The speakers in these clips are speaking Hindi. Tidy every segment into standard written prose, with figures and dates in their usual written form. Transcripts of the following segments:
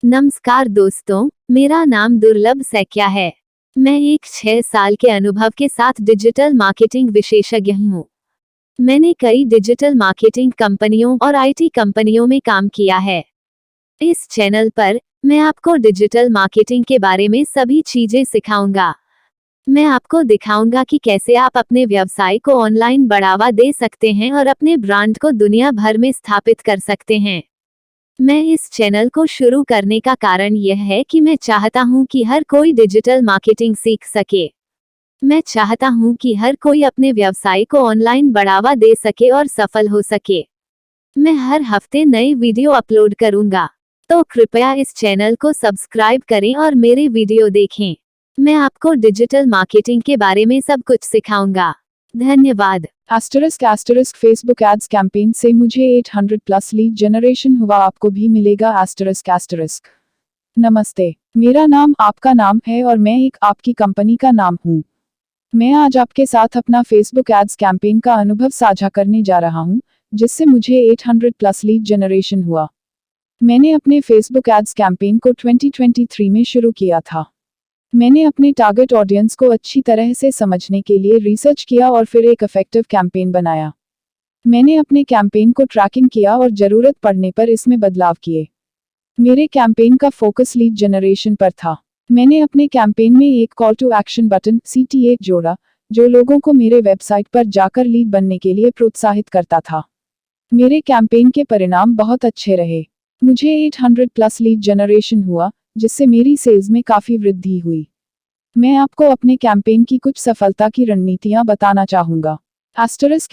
नमस्कार दोस्तों, मेरा नाम दुर्लभ सैकिया है। मैं एक 6 साल के अनुभव के साथ डिजिटल मार्केटिंग विशेषज्ञ हूँ। मैंने कई डिजिटल मार्केटिंग कंपनियों और आईटी कंपनियों में काम किया है। इस चैनल पर मैं आपको डिजिटल मार्केटिंग के बारे में सभी चीजें सिखाऊंगा। मैं आपको दिखाऊंगा कि कैसे आप अपने व्यवसाय को ऑनलाइन बढ़ावा दे सकते हैं और अपने ब्रांड को दुनिया भर में स्थापित कर सकते हैं। मैं इस चैनल को शुरू करने का कारण यह है कि मैं चाहता हूं कि हर कोई डिजिटल मार्केटिंग सीख सके। मैं चाहता हूं कि हर कोई अपने व्यवसाय को ऑनलाइन बढ़ावा दे सके और सफल हो सके। मैं हर हफ्ते नए वीडियो अपलोड करूंगा, तो कृपया इस चैनल को सब्सक्राइब करें और मेरे वीडियो देखें। मैं आपको डिजिटल मार्केटिंग के बारे में सब कुछ सिखाऊंगा। धन्यवाद। *** फेसबुक एड्स कैंपेन से मुझे 800 प्लस लीड जनरेशन हुआ, आपको भी मिलेगा ***। नमस्ते, मेरा नाम आपका नाम है और मैं एक आपकी कंपनी का नाम हूँ। मैं आज आपके साथ अपना फेसबुक एड्स कैंपेन का अनुभव साझा करने जा रहा हूँ, जिससे मुझे 800 प्लस लीड जनरेशन हुआ। मैंने अपने फेसबुक एड्स कैंपेन को 2023 में शुरू किया था। मैंने अपने टारगेट ऑडियंस को अच्छी तरह से समझने के लिए रिसर्च किया और फिर एक इफेक्टिव कैंपेन बनाया। मैंने अपने कैंपेन को ट्रैकिंग किया और ज़रूरत पड़ने पर इसमें बदलाव किए। मेरे कैंपेन का फोकस लीड जनरेशन पर था। मैंने अपने कैंपेन में एक call to action button CTA जोड़ा, जो लोगों को मेरे वेबसाइट पर जाकर लीड बनने के लिए प्रोत्साहित करता था। मेरे कैंपेन के परिणाम बहुत अच्छे रहे। मुझे 800 प्लस लीड जनरेशन हुआ, जिससे मेरी सेल्स में काफ़ी वृद्धि हुई। मैं आपको अपने कैंपेन की कुछ सफलता की रणनीतियां बताना चाहूँगा।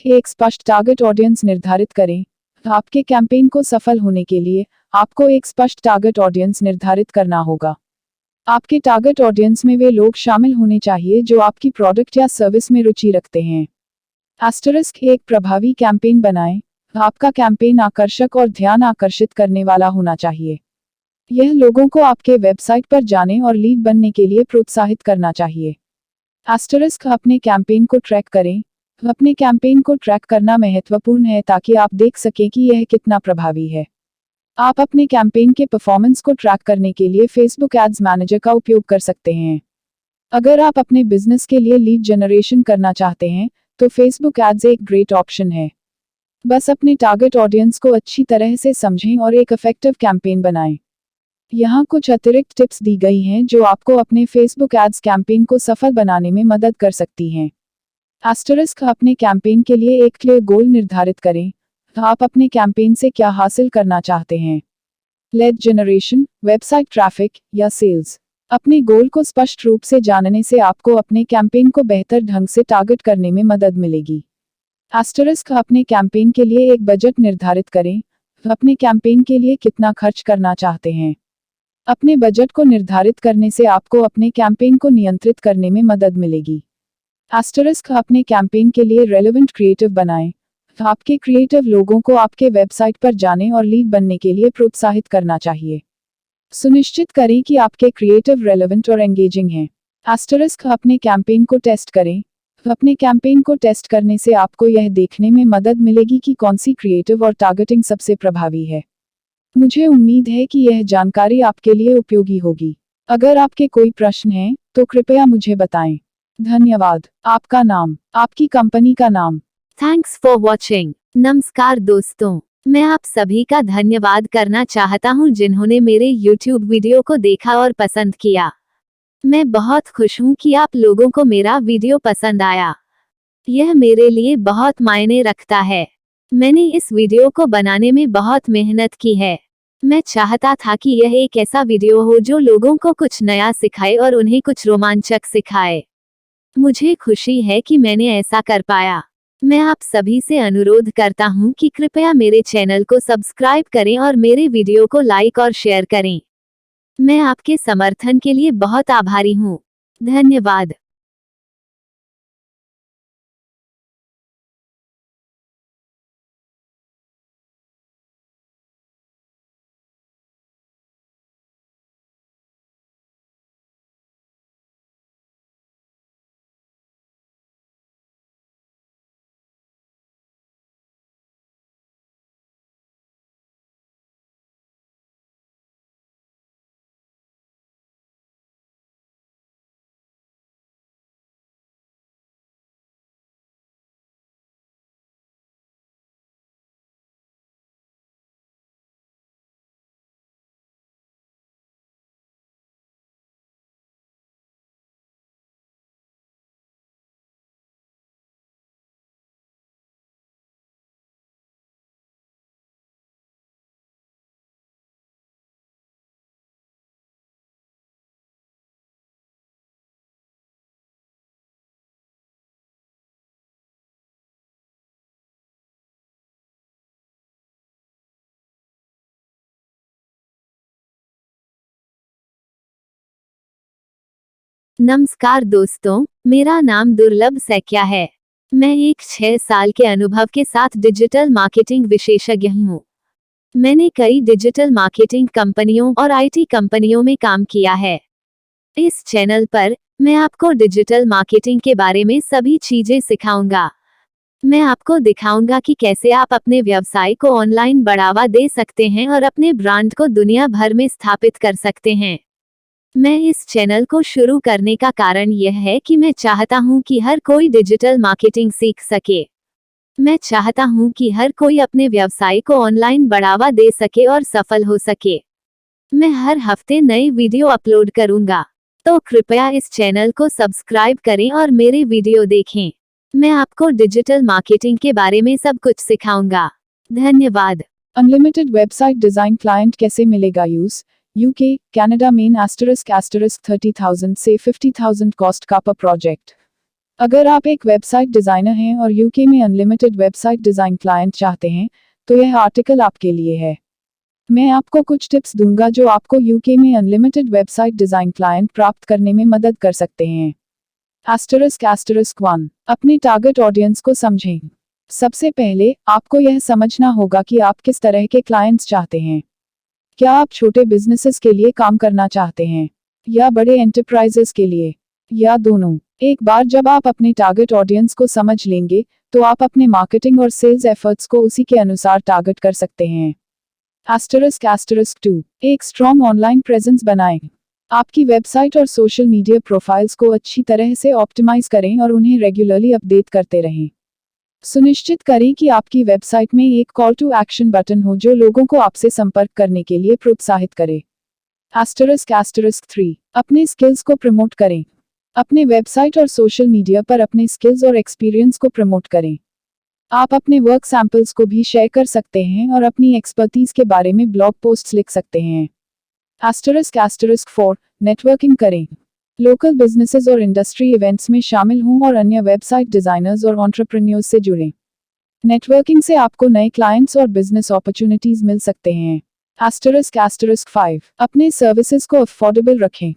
एक स्पष्ट टारगेट ऑडियंस निर्धारित करें। आपके कैंपेन को सफल होने के लिए आपको एक स्पष्ट टारगेट ऑडियंस निर्धारित करना होगा। आपके टारगेट ऑडियंस में वे लोग शामिल होने चाहिए जो आपकी प्रोडक्ट या सर्विस में रुचि रखते हैं। एक प्रभावी कैंपेन बनाएं। आपका कैंपेन आकर्षक और ध्यान आकर्षित करने वाला होना चाहिए। यह लोगों को आपके वेबसाइट पर जाने और लीड बनने के लिए प्रोत्साहित करना चाहिए। अपने कैंपेन को ट्रैक करें। अपने कैंपेन को ट्रैक करना महत्वपूर्ण है ताकि आप देख सकें कि यह कितना प्रभावी है। आप अपने कैंपेन के परफॉर्मेंस को ट्रैक करने के लिए फेसबुक एड्स मैनेजर का उपयोग कर सकते हैं। अगर आप अपने बिजनेस के लिए लीड जनरेशन करना चाहते हैं, तो फेसबुक एड्स एक ग्रेट ऑप्शन है। बस अपने टारगेट ऑडियंस को अच्छी तरह से समझें और एक इफेक्टिव कैंपेन बनाएं। यहाँ कुछ अतिरिक्त टिप्स दी गई हैं जो आपको अपने फेसबुक एड्स कैंपेन को सफल बनाने में मदद कर सकती हैं। अपने कैंपेन के लिए एक क्लियर गोल निर्धारित करें। आप अपने कैंपेन से क्या हासिल करना चाहते हैं? लीड जनरेशन, वेबसाइट ट्रैफिक या सेल्स? अपने गोल को स्पष्ट रूप से जानने से आपको अपने कैंपेन को बेहतर ढंग से टारगेट करने में मदद मिलेगी। अपने कैंपेन के लिए एक बजट निर्धारित करें। अपने कैंपेन के लिए कितना खर्च करना चाहते हैं? अपने बजट को निर्धारित करने से आपको अपने कैंपेन को नियंत्रित करने में मदद मिलेगी। अपने कैंपेन के लिए रेलेवेंट क्रिएटिव बनाएं। आपके क्रिएटिव लोगों को आपके वेबसाइट पर जाने और लीड बनने के लिए प्रोत्साहित करना चाहिए। सुनिश्चित करें कि आपके क्रिएटिव रेलेवेंट और एंगेजिंग हैं। अपने कैंपेन को टेस्ट करें। अपने कैंपेन को टेस्ट करने से आपको यह देखने में मदद मिलेगी कि कौन सी क्रिएटिव और टारगेटिंग सबसे प्रभावी है। मुझे उम्मीद है कि यह जानकारी आपके लिए उपयोगी होगी। अगर आपके कोई प्रश्न हैं, तो कृपया मुझे बताएं। धन्यवाद। आपका नाम, आपकी कंपनी का नाम। Thanks for watching. नमस्कार दोस्तों, मैं आप सभी का धन्यवाद करना चाहता हूं जिन्होंने मेरे YouTube वीडियो को देखा और पसंद किया। मैं बहुत खुश हूं कि आप लोगों को मेरा वीडियो पसंद आया। यह मेरे लिए बहुत मायने रखता है। मैंने इस वीडियो को बनाने में बहुत मेहनत की है। मैं चाहता था कि यह एक ऐसा वीडियो हो जो लोगों को कुछ नया सिखाए और उन्हें कुछ रोमांचक सिखाए। मुझे खुशी है कि मैंने ऐसा कर पाया। मैं आप सभी से अनुरोध करता हूं कि कृपया मेरे चैनल को सब्सक्राइब करें और मेरे वीडियो को लाइक और शेयर करें। मैं आपके समर्थन के लिए बहुत आभारी हूं। धन्यवाद। नमस्कार दोस्तों, मेरा नाम दुर्लभ सैकिया है। मैं एक 6 साल के अनुभव के साथ डिजिटल मार्केटिंग विशेषज्ञ हूँ। मैंने कई डिजिटल मार्केटिंग कंपनियों और आईटी कंपनियों में काम किया है। इस चैनल पर मैं आपको डिजिटल मार्केटिंग के बारे में सभी चीजें सिखाऊंगा। मैं आपको दिखाऊंगा कि कैसे आप अपने व्यवसाय को ऑनलाइन बढ़ावा दे सकते हैं और अपने ब्रांड को दुनिया भर में स्थापित कर सकते हैं। मैं इस चैनल को शुरू करने का कारण यह है कि मैं चाहता हूं कि हर कोई डिजिटल मार्केटिंग सीख सके। मैं चाहता हूं कि हर कोई अपने व्यवसाय को ऑनलाइन बढ़ावा दे सके और सफल हो सके। मैं हर हफ्ते नई वीडियो अपलोड करूंगा, तो कृपया इस चैनल को सब्सक्राइब करें और मेरे वीडियो देखें। मैं आपको डिजिटल मार्केटिंग के बारे में सब कुछ सिखाऊंगा। धन्यवाद। अनलिमिटेड वेबसाइट डिजाइन क्लाइंट कैसे मिलेगा? यूज यूके कनाडा मेन ** 30,000 से 50,000 कॉस्ट का पर प्रोजेक्ट। अगर आप एक वेबसाइट डिजाइनर हैं और यूके में अनलिमिटेड वेबसाइट डिजाइन क्लाइंट चाहते हैं, तो यह आर्टिकल आपके लिए है। मैं आपको कुछ टिप्स दूंगा जो आपको यूके में अनलिमिटेड वेबसाइट डिजाइन क्लाइंट प्राप्त करने में मदद कर सकते हैं। ***1 अपने टारगेट ऑडियंस को समझें। सबसे पहले आपको यह समझना होगा कि आप किस तरह के क्लाइंट्स चाहते हैं। क्या आप छोटे बिजनेसेस के लिए काम करना चाहते हैं या बड़े एंटरप्राइजेस के लिए, या दोनों? एक बार जब आप अपने टारगेट ऑडियंस को समझ लेंगे, तो आप अपने मार्केटिंग और सेल्स एफर्ट्स को उसी के अनुसार टारगेट कर सकते हैं। ***2 एक स्ट्रॉन्ग ऑनलाइन प्रेजेंस बनाएं। आपकी वेबसाइट और सोशल मीडिया प्रोफाइल्स को अच्छी तरह से ऑप्टिमाइज करें और उन्हें रेगुलरली अपडेट करते रहें। सुनिश्चित करें कि आपकी वेबसाइट में एक कॉल टू एक्शन बटन हो जो लोगों को आपसे संपर्क करने के लिए प्रोत्साहित करे। ***3 अपने स्किल्स को प्रमोट करें। अपने वेबसाइट और सोशल मीडिया पर अपने स्किल्स और एक्सपीरियंस को प्रमोट करें। आप अपने वर्क सैंपल्स को भी शेयर कर सकते हैं और अपनी एक्सपर्टीज के बारे में ब्लॉग पोस्ट्स लिख सकते हैं। ***4 नेटवर्किंग करें। लोकल बिजनेसेस और इंडस्ट्री इवेंट्स में शामिल हों और अन्य वेबसाइट डिजाइनर्स और एंटरप्रेन्योर्स से जुड़ें। नेटवर्किंग से आपको नए क्लाइंट्स और बिजनेस अपॉर्चुनिटीज मिल सकते हैं। ***5 अपने सर्विसेज को अफोर्डेबल रखें।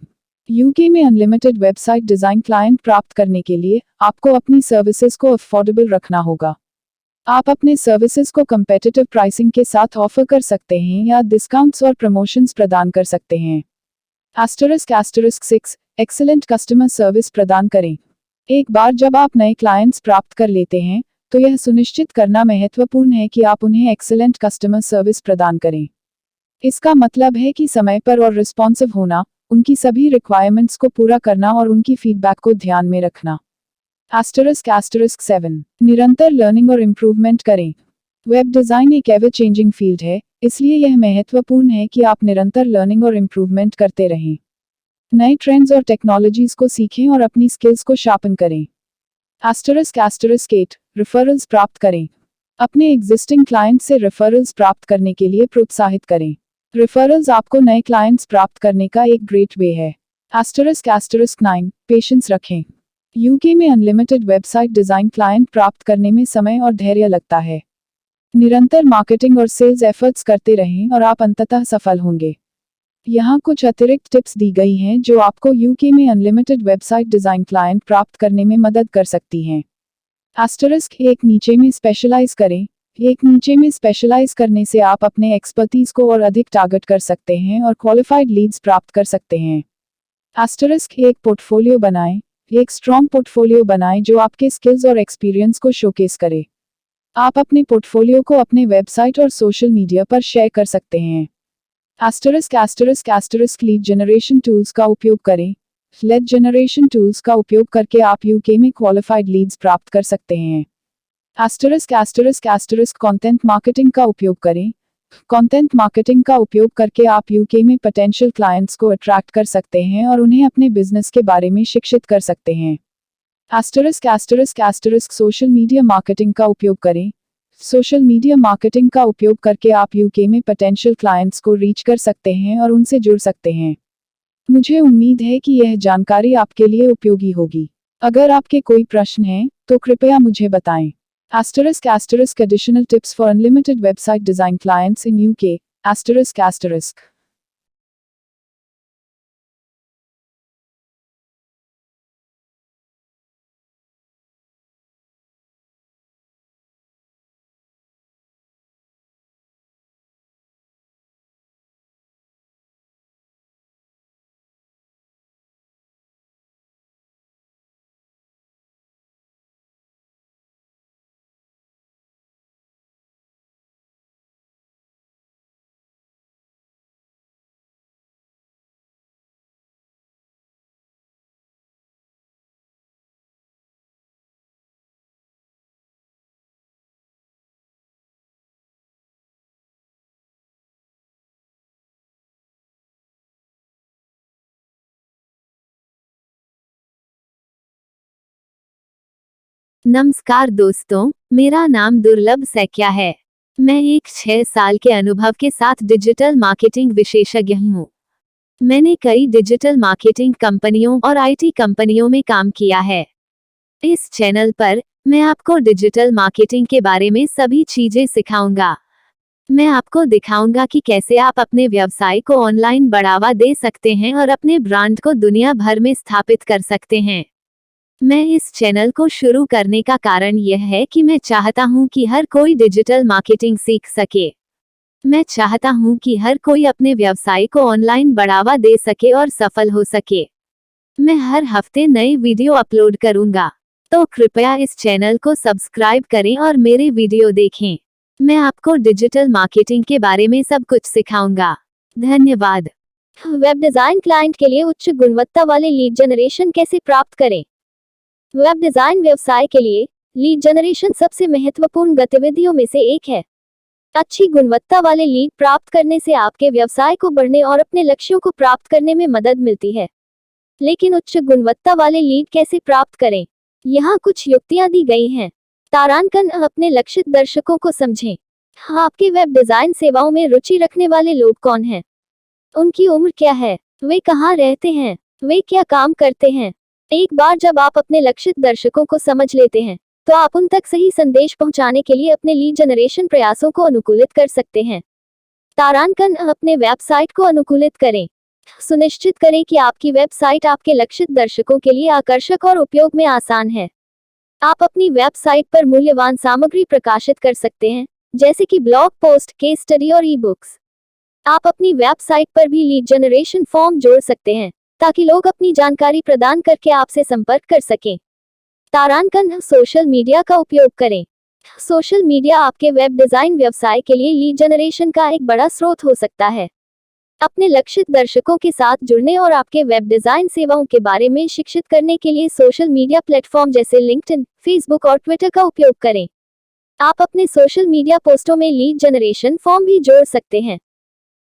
यूके में अनलिमिटेड वेबसाइट डिजाइन क्लाइंट प्राप्त करने के लिए आपको अपनी सर्विसेज को अफोर्डेबल रखना होगा। आप अपने सर्विसेज को कंपेटिटिव प्राइसिंग के साथ ऑफर कर सकते हैं या डिस्काउंट्स और प्रमोशंस प्रदान कर सकते हैं। ***6 एक्सीलेंट कस्टमर सर्विस प्रदान करें। एक बार जब आप नए क्लाइंट्स प्राप्त कर लेते हैं, तो यह सुनिश्चित करना महत्वपूर्ण है कि आप उन्हें एक्सीलेंट कस्टमर सर्विस प्रदान करें। इसका मतलब है कि समय पर और रिस्पॉन्सिव होना, उनकी सभी रिक्वायरमेंट्स को पूरा करना और उनकी फीडबैक को ध्यान में रखना। ***7 निरंतर लर्निंग और इम्प्रूवमेंट करें। वेब डिज़ाइन एक एवर चेंजिंग फील्ड है, इसलिए यह महत्वपूर्ण है कि आप निरंतर लर्निंग और इम्प्रूवमेंट करते रहें। नए ट्रेंड्स और टेक्नोलॉजीज को सीखें और अपनी स्किल्स को शार्पन करें। ***8 रेफरल्स प्राप्त करें। अपने एग्जिस्टिंग क्लाइंट से रेफरल्स प्राप्त करने के लिए प्रोत्साहित करें। रेफरल्स आपको नए क्लाइंट्स प्राप्त करने का एक ग्रेट वे है। ***9 पेशेंस रखें। यूके में अनलिमिटेड वेबसाइट डिजाइन क्लाइंट प्राप्त करने में समय और धैर्य लगता है। निरंतर मार्केटिंग और सेल्स एफर्ट्स करते रहें और आप अंततः सफल होंगे। यहाँ कुछ अतिरिक्त टिप्स दी गई हैं जो आपको यूके में अनलिमिटेड वेबसाइट डिजाइन क्लाइंट प्राप्त करने में मदद कर सकती हैं। ***1 नीचे में स्पेशलाइज करें। एक नीचे में स्पेशलाइज करने से आप अपने एक्सपर्टीज को और अधिक टारगेट कर सकते हैं और क्वालिफाइड लीड्स प्राप्त कर सकते हैं। ***1 पोर्टफोलियो बनाएं। एक स्ट्रॉन्ग पोर्टफोलियो बनाएं जो आपके स्किल्स और एक्सपीरियंस को शोकेस करे। आप अपने पोर्टफोलियो को अपने वेबसाइट और सोशल मीडिया पर शेयर कर सकते हैं। **** लीड जनरेशन टूल्स का उपयोग करें। लीड जनरेशन टूल्स का उपयोग करके आप यूके में क्वालिफाइड लीड्स प्राप्त कर सकते हैं। कंटेंट मार्केटिंग का उपयोग करें। कंटेंट मार्केटिंग का उपयोग करके आप यूके में पोटेंशियल क्लाइंट्स को अट्रैक्ट कर सकते हैं और उन्हें अपने बिजनेस के बारे में शिक्षित कर सकते हैं। सोशल मीडिया मार्केटिंग का उपयोग करें। सोशल मीडिया मार्केटिंग का उपयोग करके आप यूके में पोटेंशियल क्लाइंट्स को रीच कर सकते हैं और उनसे जुड़ सकते हैं। मुझे उम्मीद है कि यह जानकारी आपके लिए उपयोगी होगी। अगर आपके कोई प्रश्न हैं, तो कृपया मुझे बताएं। ***additional tips for unlimited website design clients in UK *** नमस्कार दोस्तों, मेरा नाम दुर्लभ सैकिया है। मैं एक 6 साल के अनुभव के साथ डिजिटल मार्केटिंग विशेषज्ञ हूँ। मैंने कई डिजिटल मार्केटिंग कंपनियों और आईटी कंपनियों में काम किया है। इस चैनल पर मैं आपको डिजिटल मार्केटिंग के बारे में सभी चीजें सिखाऊंगा। मैं आपको दिखाऊंगा कि कैसे आप अपने व्यवसाय को ऑनलाइन बढ़ावा दे सकते हैं और अपने ब्रांड को दुनिया भर में स्थापित कर सकते हैं। मैं इस चैनल को शुरू करने का कारण यह है कि मैं चाहता हूं कि हर कोई डिजिटल मार्केटिंग सीख सके। मैं चाहता हूं कि हर कोई अपने व्यवसाय को ऑनलाइन बढ़ावा दे सके और सफल हो सके। मैं हर हफ्ते नए वीडियो अपलोड करूंगा, तो कृपया इस चैनल को सब्सक्राइब करें और मेरे वीडियो देखें। मैं आपको डिजिटल मार्केटिंग के बारे में सब कुछ सिखाऊंगा। धन्यवाद। वेब डिजाइन क्लाइंट के लिए उच्च गुणवत्ता वाले लीड जनरेशन कैसे प्राप्त करें? वेब डिजाइन व्यवसाय के लिए लीड जनरेशन सबसे महत्वपूर्ण गतिविधियों में से एक है। अच्छी गुणवत्ता वाले लीड प्राप्त करने से आपके व्यवसाय को बढ़ने और अपने लक्ष्यों को प्राप्त करने में मदद मिलती है। लेकिन उच्च गुणवत्ता वाले लीड कैसे प्राप्त करें? यहाँ कुछ युक्तियां दी गई हैं। तारांकन अपने लक्षित दर्शकों को समझें। आपके वेब डिजाइन सेवाओं में रुचि रखने वाले लोग कौन हैं? उनकी उम्र क्या है? वे कहाँ रहते हैं? वे क्या काम करते हैं? एक बार जब आप अपने लक्षित दर्शकों को समझ लेते हैं, तो आप उन तक सही संदेश पहुंचाने के लिए अपने लीड जनरेशन प्रयासों को अनुकूलित कर सकते हैं। तारांकन अपने वेबसाइट को अनुकूलित करें। सुनिश्चित करें कि आपकी वेबसाइट आपके लक्षित दर्शकों के लिए आकर्षक और उपयोग में आसान है। आप अपनी वेबसाइट पर मूल्यवान सामग्री प्रकाशित कर सकते हैं, जैसे कि ब्लॉग पोस्ट, केस स्टडी और ई बुक्स। आप अपनी वेबसाइट पर भी लीड जनरेशन फॉर्म जोड़ सकते हैं, ताकि लोग अपनी जानकारी प्रदान करके आपसे संपर्क कर सकें। तारांकन सोशल मीडिया का उपयोग करें। सोशल मीडिया आपके वेब डिजाइन व्यवसाय के लिए लीड जनरेशन का एक बड़ा स्रोत हो सकता है। अपने लक्षित दर्शकों के साथ जुड़ने और आपके वेब डिजाइन सेवाओं के बारे में शिक्षित करने के लिए सोशल मीडिया प्लेटफॉर्म जैसे लिंक्डइन, फेसबुक और ट्विटर का उपयोग करें। आप अपने सोशल मीडिया पोस्टों में लीड जनरेशन फॉर्म भी जोड़ सकते हैं।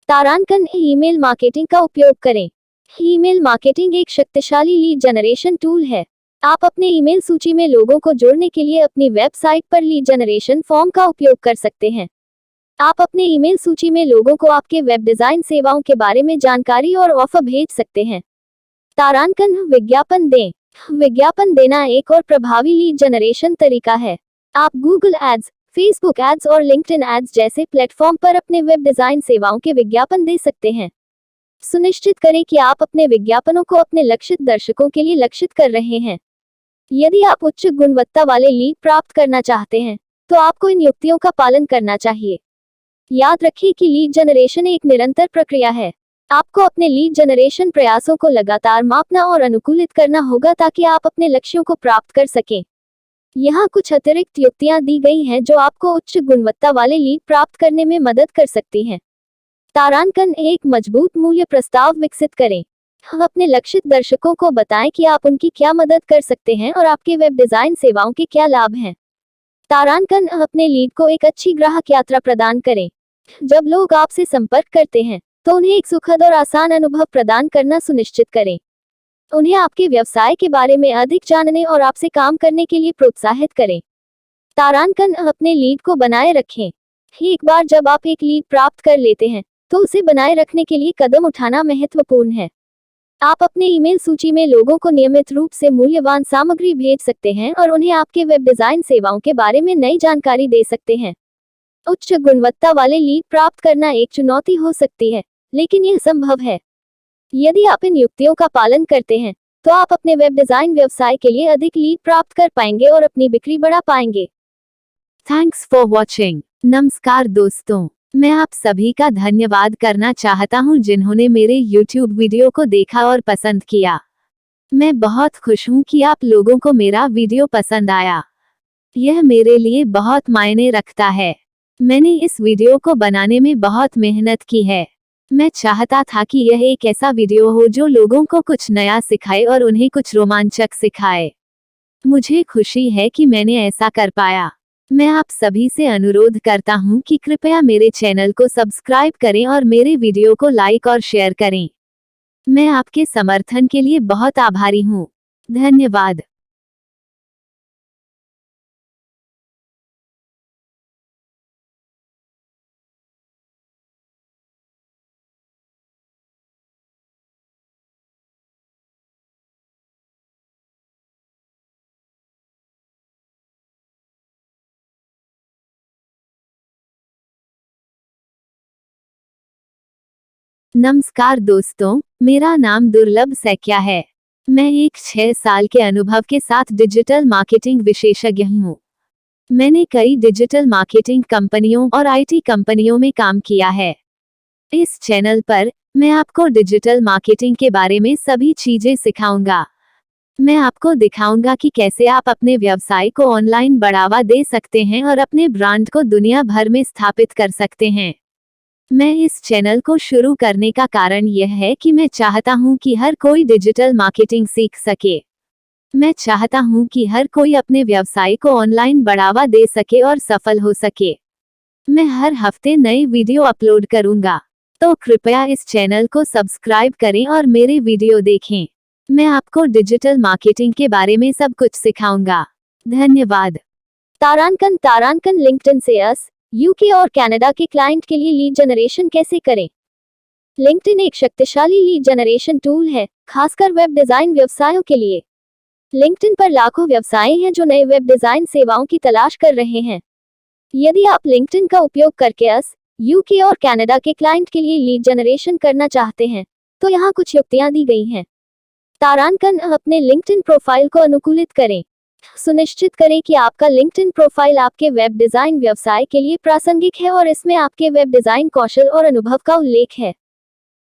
तारांकन ईमेल मार्केटिंग का उपयोग करें। ईमेल मार्केटिंग एक शक्तिशाली लीड जनरेशन टूल है। आप अपने ईमेल सूची में लोगों को जोड़ने के लिए अपनी वेबसाइट पर लीड जनरेशन फॉर्म का उपयोग कर सकते हैं। आप अपने ईमेल सूची में लोगों को आपके वेब डिजाइन सेवाओं के बारे में जानकारी और ऑफर भेज सकते हैं। तारांकन विज्ञापन दें। विज्ञापन देना एक और प्रभावी लीड जनरेशन तरीका है। आप गूगल एड्स, फेसबुक एड्स और लिंक्डइन एड्स जैसे प्लेटफॉर्म पर अपने वेब डिजाइन सेवाओं के विज्ञापन दे सकते हैं। सुनिश्चित करें कि आप अपने विज्ञापनों को अपने लक्षित दर्शकों के लिए लक्षित कर रहे हैं। यदि आप उच्च गुणवत्ता वाले लीड प्राप्त करना चाहते हैं, तो आपको इन युक्तियों का पालन करना चाहिए। याद रखें कि लीड जनरेशन एक निरंतर प्रक्रिया है। आपको अपने लीड जनरेशन प्रयासों को लगातार मापना और अनुकूलित करना होगा ताकि आप अपने लक्ष्यों को प्राप्त कर सकें। यहाँ कुछ अतिरिक्त युक्तियाँ दी गई हैं जो आपको उच्च गुणवत्ता वाले लीड प्राप्त करने में मदद कर सकती हैं। तारांकन एक मजबूत मूल्य प्रस्ताव विकसित करें। अपने लक्षित दर्शकों को बताएं कि आप उनकी क्या मदद कर सकते हैं और आपके वेब डिजाइन सेवाओं के क्या लाभ हैं। तारांकन अपने लीड को एक अच्छी ग्राहक यात्रा प्रदान करें। जब लोग आपसे संपर्क करते हैं, तो उन्हें एक सुखद और आसान अनुभव प्रदान करना सुनिश्चित करें। उन्हें आपके व्यवसाय के बारे में अधिक जानने और आपसे काम करने के लिए प्रोत्साहित करें। तारांकन अपने लीड को बनाए रखें। एक बार जब आप एक लीड प्राप्त कर लेते हैं, तो उसे बनाए रखने के लिए कदम उठाना महत्वपूर्ण है। आप अपने ईमेल सूची में लोगों को नियमित रूप से मूल्यवान सामग्री भेज सकते हैं और उन्हें आपके वेब डिजाइन सेवाओं के बारे में नई जानकारी दे सकते हैं। उच्च गुणवत्ता वाले लीड प्राप्त करना एक चुनौती हो सकती है, लेकिन यह संभव है। यदि आप इन युक्तियों का पालन करते हैं, तो आप अपने वेब डिजाइन व्यवसाय के लिए अधिक लीड प्राप्त कर पाएंगे और अपनी बिक्री बढ़ा पाएंगे। Thanks for watching. नमस्कार दोस्तों, मैं आप सभी का धन्यवाद करना चाहता हूं जिन्होंने मेरे YouTube वीडियो को देखा और पसंद किया। मैं बहुत खुश हूं कि आप लोगों को मेरा वीडियो पसंद आया। यह मेरे लिए बहुत मायने रखता है। मैंने इस वीडियो को बनाने में बहुत मेहनत की है। मैं चाहता था कि यह एक ऐसा वीडियो हो जो लोगों को कुछ नया सिखाए और उन्हें कुछ रोमांचक सिखाए। मुझे खुशी है कि मैंने ऐसा कर पाया। मैं आप सभी से अनुरोध करता हूं कि कृपया मेरे चैनल को सब्सक्राइब करें और मेरे वीडियो को लाइक और शेयर करें। मैं आपके समर्थन के लिए बहुत आभारी हूं। धन्यवाद। नमस्कार दोस्तों, मेरा नाम दुर्लभ सैकिया है। मैं एक 6 साल के अनुभव के साथ डिजिटल मार्केटिंग विशेषज्ञ हूँ। मैंने कई डिजिटल मार्केटिंग कंपनियों और आईटी कंपनियों में काम किया है। इस चैनल पर मैं आपको डिजिटल मार्केटिंग के बारे में सभी चीजें सिखाऊंगा। मैं आपको दिखाऊंगा कि कैसे आप अपने व्यवसाय को ऑनलाइन बढ़ावा दे सकते हैं और अपने ब्रांड को दुनिया भर में स्थापित कर सकते हैं। मैं इस चैनल को शुरू करने का कारण यह है कि मैं चाहता हूं कि हर कोई डिजिटल मार्केटिंग सीख सके। मैं चाहता हूं कि हर कोई अपने व्यवसाय को ऑनलाइन बढ़ावा दे सके और सफल हो सके। मैं हर हफ्ते नई वीडियो अपलोड करूंगा, तो कृपया इस चैनल को सब्सक्राइब करें और मेरे वीडियो देखें। मैं आपको डिजिटल मार्केटिंग के बारे में सब कुछ सिखाऊंगा। धन्यवाद। तारांकन लिंक्डइन सेल्स यूके और कनाडा के क्लाइंट के लिए लीड जनरेशन कैसे करें। लिंक्डइन एक शक्तिशाली लीड जनरेशन टूल है, खासकर वेब डिजाइन व्यवसायों के लिए। लिंक्डइन पर लाखों व्यवसाय हैं जो नए वेब डिजाइन सेवाओं की तलाश कर रहे हैं। यदि आप लिंक्डइन का उपयोग करके यूके और कनाडा के क्लाइंट के लिए लीड जनरेशन करना चाहते हैं, तो यहाँ कुछ युक्तियां दी गई हैं। तारांकन अपने लिंक्डइन प्रोफाइल को अनुकूलित करें। सुनिश्चित करें कि आपका लिंक्डइन प्रोफाइल आपके वेब डिजाइन व्यवसाय के लिए प्रासंगिक है और इसमें आपके वेब डिजाइन कौशल और अनुभव का उल्लेख है।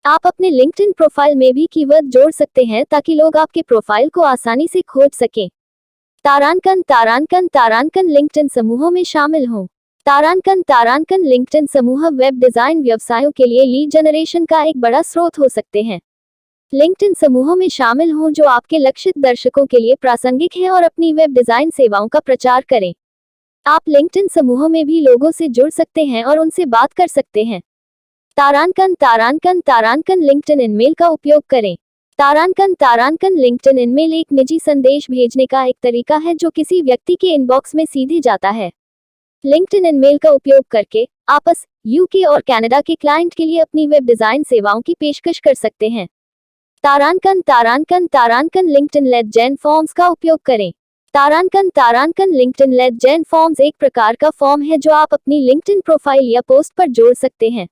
आप अपने लिंक्डइन प्रोफाइल में भी कीवर्ड जोड़ सकते हैं ताकि लोग आपके प्रोफाइल को आसानी से खोज सकें। तारांकन लिंक्डइन समूहों में शामिल हों। तारांकन लिंक्डइन समूह वेब डिजाइन व्यवसायों के लिए लीड जनरेशन का एक बड़ा स्रोत हो सकते हैं। लिंक्डइन समूहों में शामिल हों जो आपके लक्षित दर्शकों के लिए प्रासंगिक हैं और अपनी वेब डिजाइन सेवाओं का प्रचार करें। आप लिंक्डइन समूहों में भी लोगों से जुड़ सकते हैं और उनसे बात कर सकते हैं। तारांकन लिंक्डइन ईमेल का उपयोग करें। तारांकन लिंक्डइन ईमेल एक निजी संदेश भेजने का एक तरीका है जो किसी व्यक्ति के इनबॉक्स में सीधे जाता है। लिंक्डइन ईमेल का उपयोग करके आप यूके और कनाडा के क्लाइंट के लिए अपनी वेब डिजाइन सेवाओं की पेशकश कर सकते हैं। तारांकन लिंक्डइन लीड जेन फॉर्म्स का उपयोग करें। तारांकन लिंक्डइन लीड जेन फॉर्म्स एक प्रकार का फॉर्म है जो आप अपनी लिंक्डइन प्रोफाइल या पोस्ट पर जोड़ सकते हैं।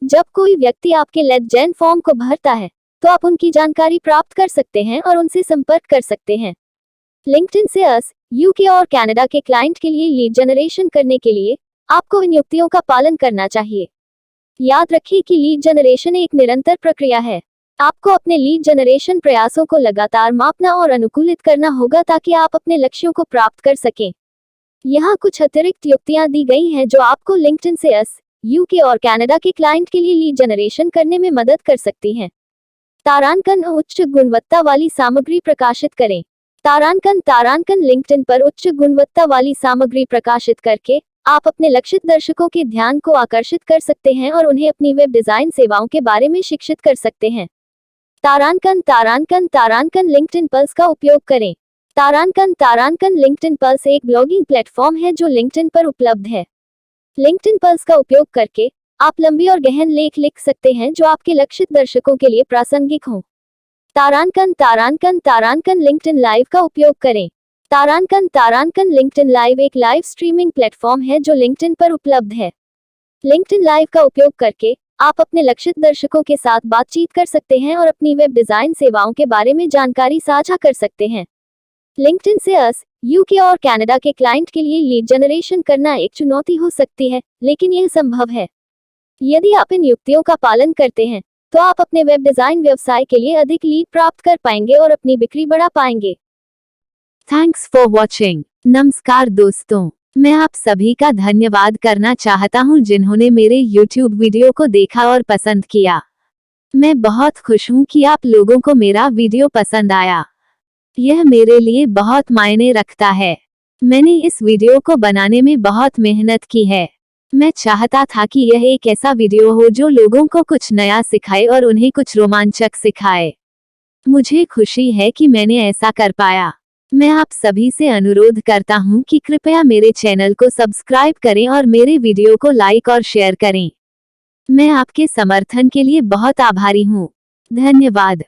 जब कोई व्यक्ति आपके लीड जेन फॉर्म को भरता है, तो आप उनकी जानकारी प्राप्त कर सकते हैं और उनसे संपर्क कर सकते हैं। लिंक्डइन से यूके और कनाडा के क्लाइंट के लिए लीड जनरेशन करने के लिए आपको इन युक्तियों का पालन करना चाहिए। याद रखिए कि लीड जनरेशन एक निरंतर प्रक्रिया है। आपको अपने लीड जनरेशन प्रयासों को लगातार मापना और अनुकूलित करना होगा ताकि आप अपने लक्ष्यों को प्राप्त कर सकें। यहाँ कुछ अतिरिक्त युक्तियां दी गई हैं जो आपको लिंक्डइन से यूके और कनाडा के क्लाइंट के लिए लीड जनरेशन करने में मदद कर सकती हैं। तारांकन उच्च गुणवत्ता वाली सामग्री प्रकाशित करें। तारांकन लिंक्डइन पर उच्च गुणवत्ता वाली सामग्री प्रकाशित करके आप अपने लक्षित दर्शकों के ध्यान को आकर्षित कर सकते हैं और उन्हें अपनी वेब डिजाइन सेवाओं के बारे में शिक्षित कर सकते हैं। तारांकन लिंक्डइन पल्स का उपयोग करें। तारांकन लिंक्डइन पल्स एक ब्लॉगिंग प्लेटफॉर्म है जो लिंक्डइन पर उपलब्ध है। लिंक्डइन पल्स का उपयोग करके आप लंबी और गहन लेख लिख सकते हैं जो आपके लक्षित दर्शकों के लिए प्रासंगिक हों। तारांकन लिंक्डइन लाइव का उपयोग करें। तारांकन लिंक्डइन लाइव एक लाइव स्ट्रीमिंग प्लेटफॉर्म है जो लिंक्डइन पर उपलब्ध है। लिंक्डइन लाइव का उपयोग करके आप अपने लक्षित दर्शकों के साथ बातचीत कर सकते हैं और अपनी वेब डिजाइन सेवाओं के बारे में जानकारी साझा कर सकते हैं। लिंक्डइन से यूके और कनाडा के क्लाइंट के लिए लीड जनरेशन करना एक चुनौती हो सकती है, लेकिन यह संभव है। यदि आप इन युक्तियों का पालन करते हैं, तो आप अपने वेब डिजाइन व्यवसाय के लिए अधिक लीड प्राप्त कर पाएंगे और अपनी बिक्री बढ़ा पाएंगे। Thanks for watching. नमस्कार दोस्तों, मैं आप सभी का धन्यवाद करना चाहता हूं जिन्होंने मेरे YouTube वीडियो को देखा और पसंद किया। मैं बहुत खुश हूं कि आप लोगों को मेरा वीडियो पसंद आया। यह मेरे लिए बहुत मायने रखता है। मैंने इस वीडियो को बनाने में बहुत मेहनत की है। मैं चाहता था कि यह एक ऐसा वीडियो हो जो लोगों को कुछ नया सिखाए और उन्हें कुछ रोमांचक सिखाए। मुझे खुशी है कि मैंने ऐसा कर पाया। मैं आप सभी से अनुरोध करता हूं कि कृपया मेरे चैनल को सब्सक्राइब करें और मेरे वीडियो को लाइक और शेयर करें। मैं आपके समर्थन के लिए बहुत आभारी हूं। धन्यवाद।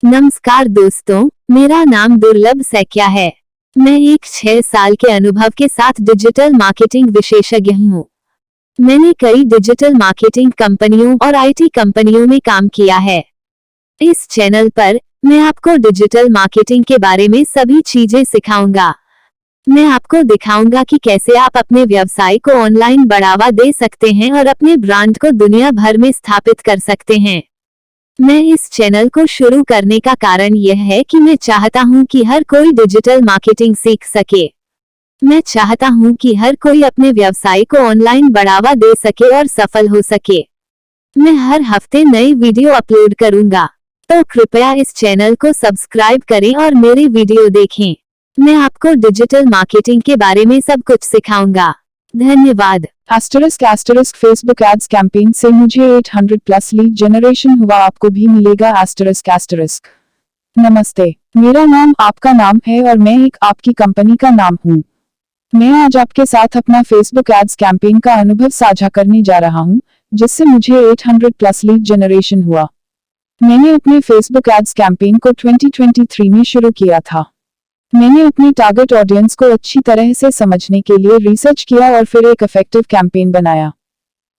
नमस्कार दोस्तों, मेरा नाम दुर्लभ सैकिया है। मैं एक 6 साल के अनुभव के साथ डिजिटल मार्केटिंग विशेषज्ञ हूँ। मैंने कई डिजिटल मार्केटिंग कंपनियों और आईटी कंपनियों में काम किया है। इस चैनल पर मैं आपको डिजिटल मार्केटिंग के बारे में सभी चीजें सिखाऊंगा। मैं आपको दिखाऊंगा कि कैसे आप अपने व्यवसाय को ऑनलाइन बढ़ावा दे सकते हैं और अपने ब्रांड को दुनिया भर में स्थापित कर सकते हैं। मैं इस चैनल को शुरू करने का कारण यह है कि मैं चाहता हूं कि हर कोई डिजिटल मार्केटिंग सीख सके। मैं चाहता हूं कि हर कोई अपने व्यवसाय को ऑनलाइन बढ़ावा दे सके और सफल हो सके। मैं हर हफ्ते नई वीडियो अपलोड करूंगा, तो कृपया इस चैनल को सब्सक्राइब करें और मेरे वीडियो देखें। मैं आपको डिजिटल मार्केटिंग के बारे में सब कुछ सिखाऊंगा। धन्यवाद। *** फेसबुक एड्स कैंपेन से मुझे 800 प्लस लीड जनरेशन हुआ, आपको भी मिलेगा ***। नमस्ते, मेरा नाम आपका नाम है और मैं एक आपकी कंपनी का नाम हूँ। मैं आज आपके साथ अपना फेसबुक एड्स कैंपेन का अनुभव साझा करने जा रहा हूँ, जिससे मुझे 800 प्लस लीड जनरेशन हुआ। मैंने अपने फेसबुक एड्स कैंपेन को 2023 में शुरू किया था। मैंने अपनी टारगेट ऑडियंस को अच्छी तरह से समझने के लिए रिसर्च किया और फिर एक इफेक्टिव कैंपेन बनाया।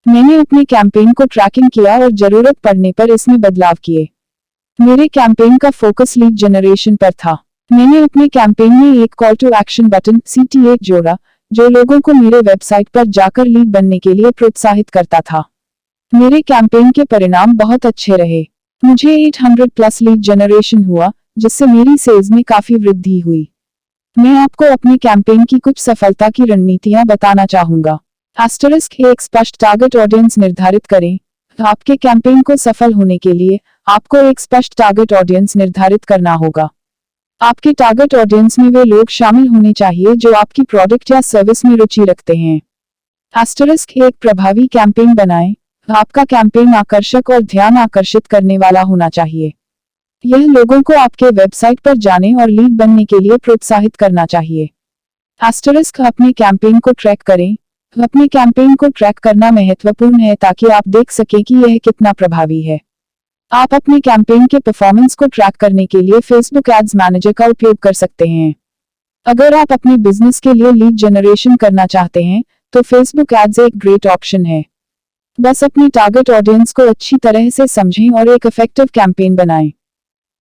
मैंने अपने कैंपेन को ट्रैकिंग किया और जरूरत पड़ने पर इसमें बदलाव किए। मेरे कैंपेन का फोकस लीड जनरेशन पर था। मैंने अपने कैंपेन में एक call to action button CTA जोड़ा, जो लोगों को मेरे वेबसाइट पर जाकर लीड बनने के लिए प्रोत्साहित करता था। मेरे कैंपेन के परिणाम बहुत अच्छे रहे। मुझे 800 प्लस लीड जनरेशन हुआ, जिससे मेरी सेल्स में काफी वृद्धि हुई। मैं आपको अपने कैंपेन की कुछ सफलता की रणनीतियां बताना चाहूंगा। एक स्पष्ट टारगेट ऑडियंस निर्धारित करें। आपके कैंपेन को सफल होने के लिए आपको एक स्पष्ट टारगेट ऑडियंस निर्धारित करना होगा। आपके टारगेट ऑडियंस में वे लोग शामिल होने चाहिए जो आपकी प्रोडक्ट या सर्विस में रुचि रखते हैं। एक प्रभावी कैंपेन बनाएं। आपका कैंपेन आकर्षक और ध्यान आकर्षित करने वाला होना चाहिए। यह लोगों को आपके वेबसाइट पर जाने और लीड बनने के लिए प्रोत्साहित करना चाहिए। अपने कैंपेन को ट्रैक करें। अपने कैंपेन को ट्रैक करना महत्वपूर्ण है ताकि आप देख सकें कि यह कितना प्रभावी है। आप अपने कैंपेन के परफॉर्मेंस को ट्रैक करने के लिए फेसबुक एड्स मैनेजर का उपयोग कर सकते हैं। अगर आप अपने बिजनेस के लिए लीड जनरेशन करना चाहते हैं, तो फेसबुक एड्स एक ग्रेट ऑप्शन है। बस अपनी टारगेट ऑडियंस को अच्छी तरह से समझें और एक इफेक्टिव कैंपेन बनाएं।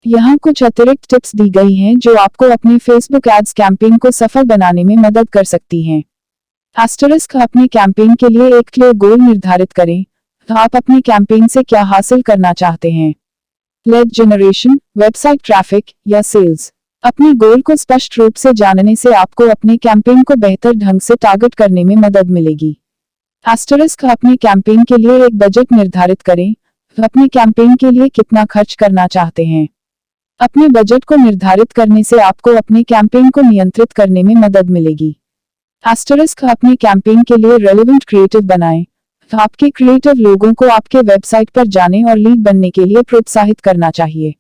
यहाँ कुछ अतिरिक्त टिप्स दी गई हैं जो आपको अपने फेसबुक एड्स कैंपेन को सफल बनाने में मदद कर सकती हैं। अपने कैंपेन के लिए एक क्लियर गोल निर्धारित करें। आप अपने कैंपेन से क्या हासिल करना चाहते हैं? लीड जनरेशन, वेबसाइट ट्रैफिक या सेल्स? अपने गोल को स्पष्ट रूप से जानने से आपको अपने कैंपेन को बेहतर ढंग से टारगेट करने में मदद मिलेगी। अपने कैंपेन के लिए एक बजट निर्धारित करें। अपने कैंपेन के लिए कितना खर्च करना चाहते हैं? अपने बजट को निर्धारित करने से आपको अपने कैंपेन को नियंत्रित करने में मदद मिलेगी। अपने कैंपेन के लिए रेलेवेंट क्रिएटिव बनाएं। आपके क्रिएटिव लोगों को आपके वेबसाइट पर जाने और लीड बनने के लिए प्रोत्साहित करना चाहिए।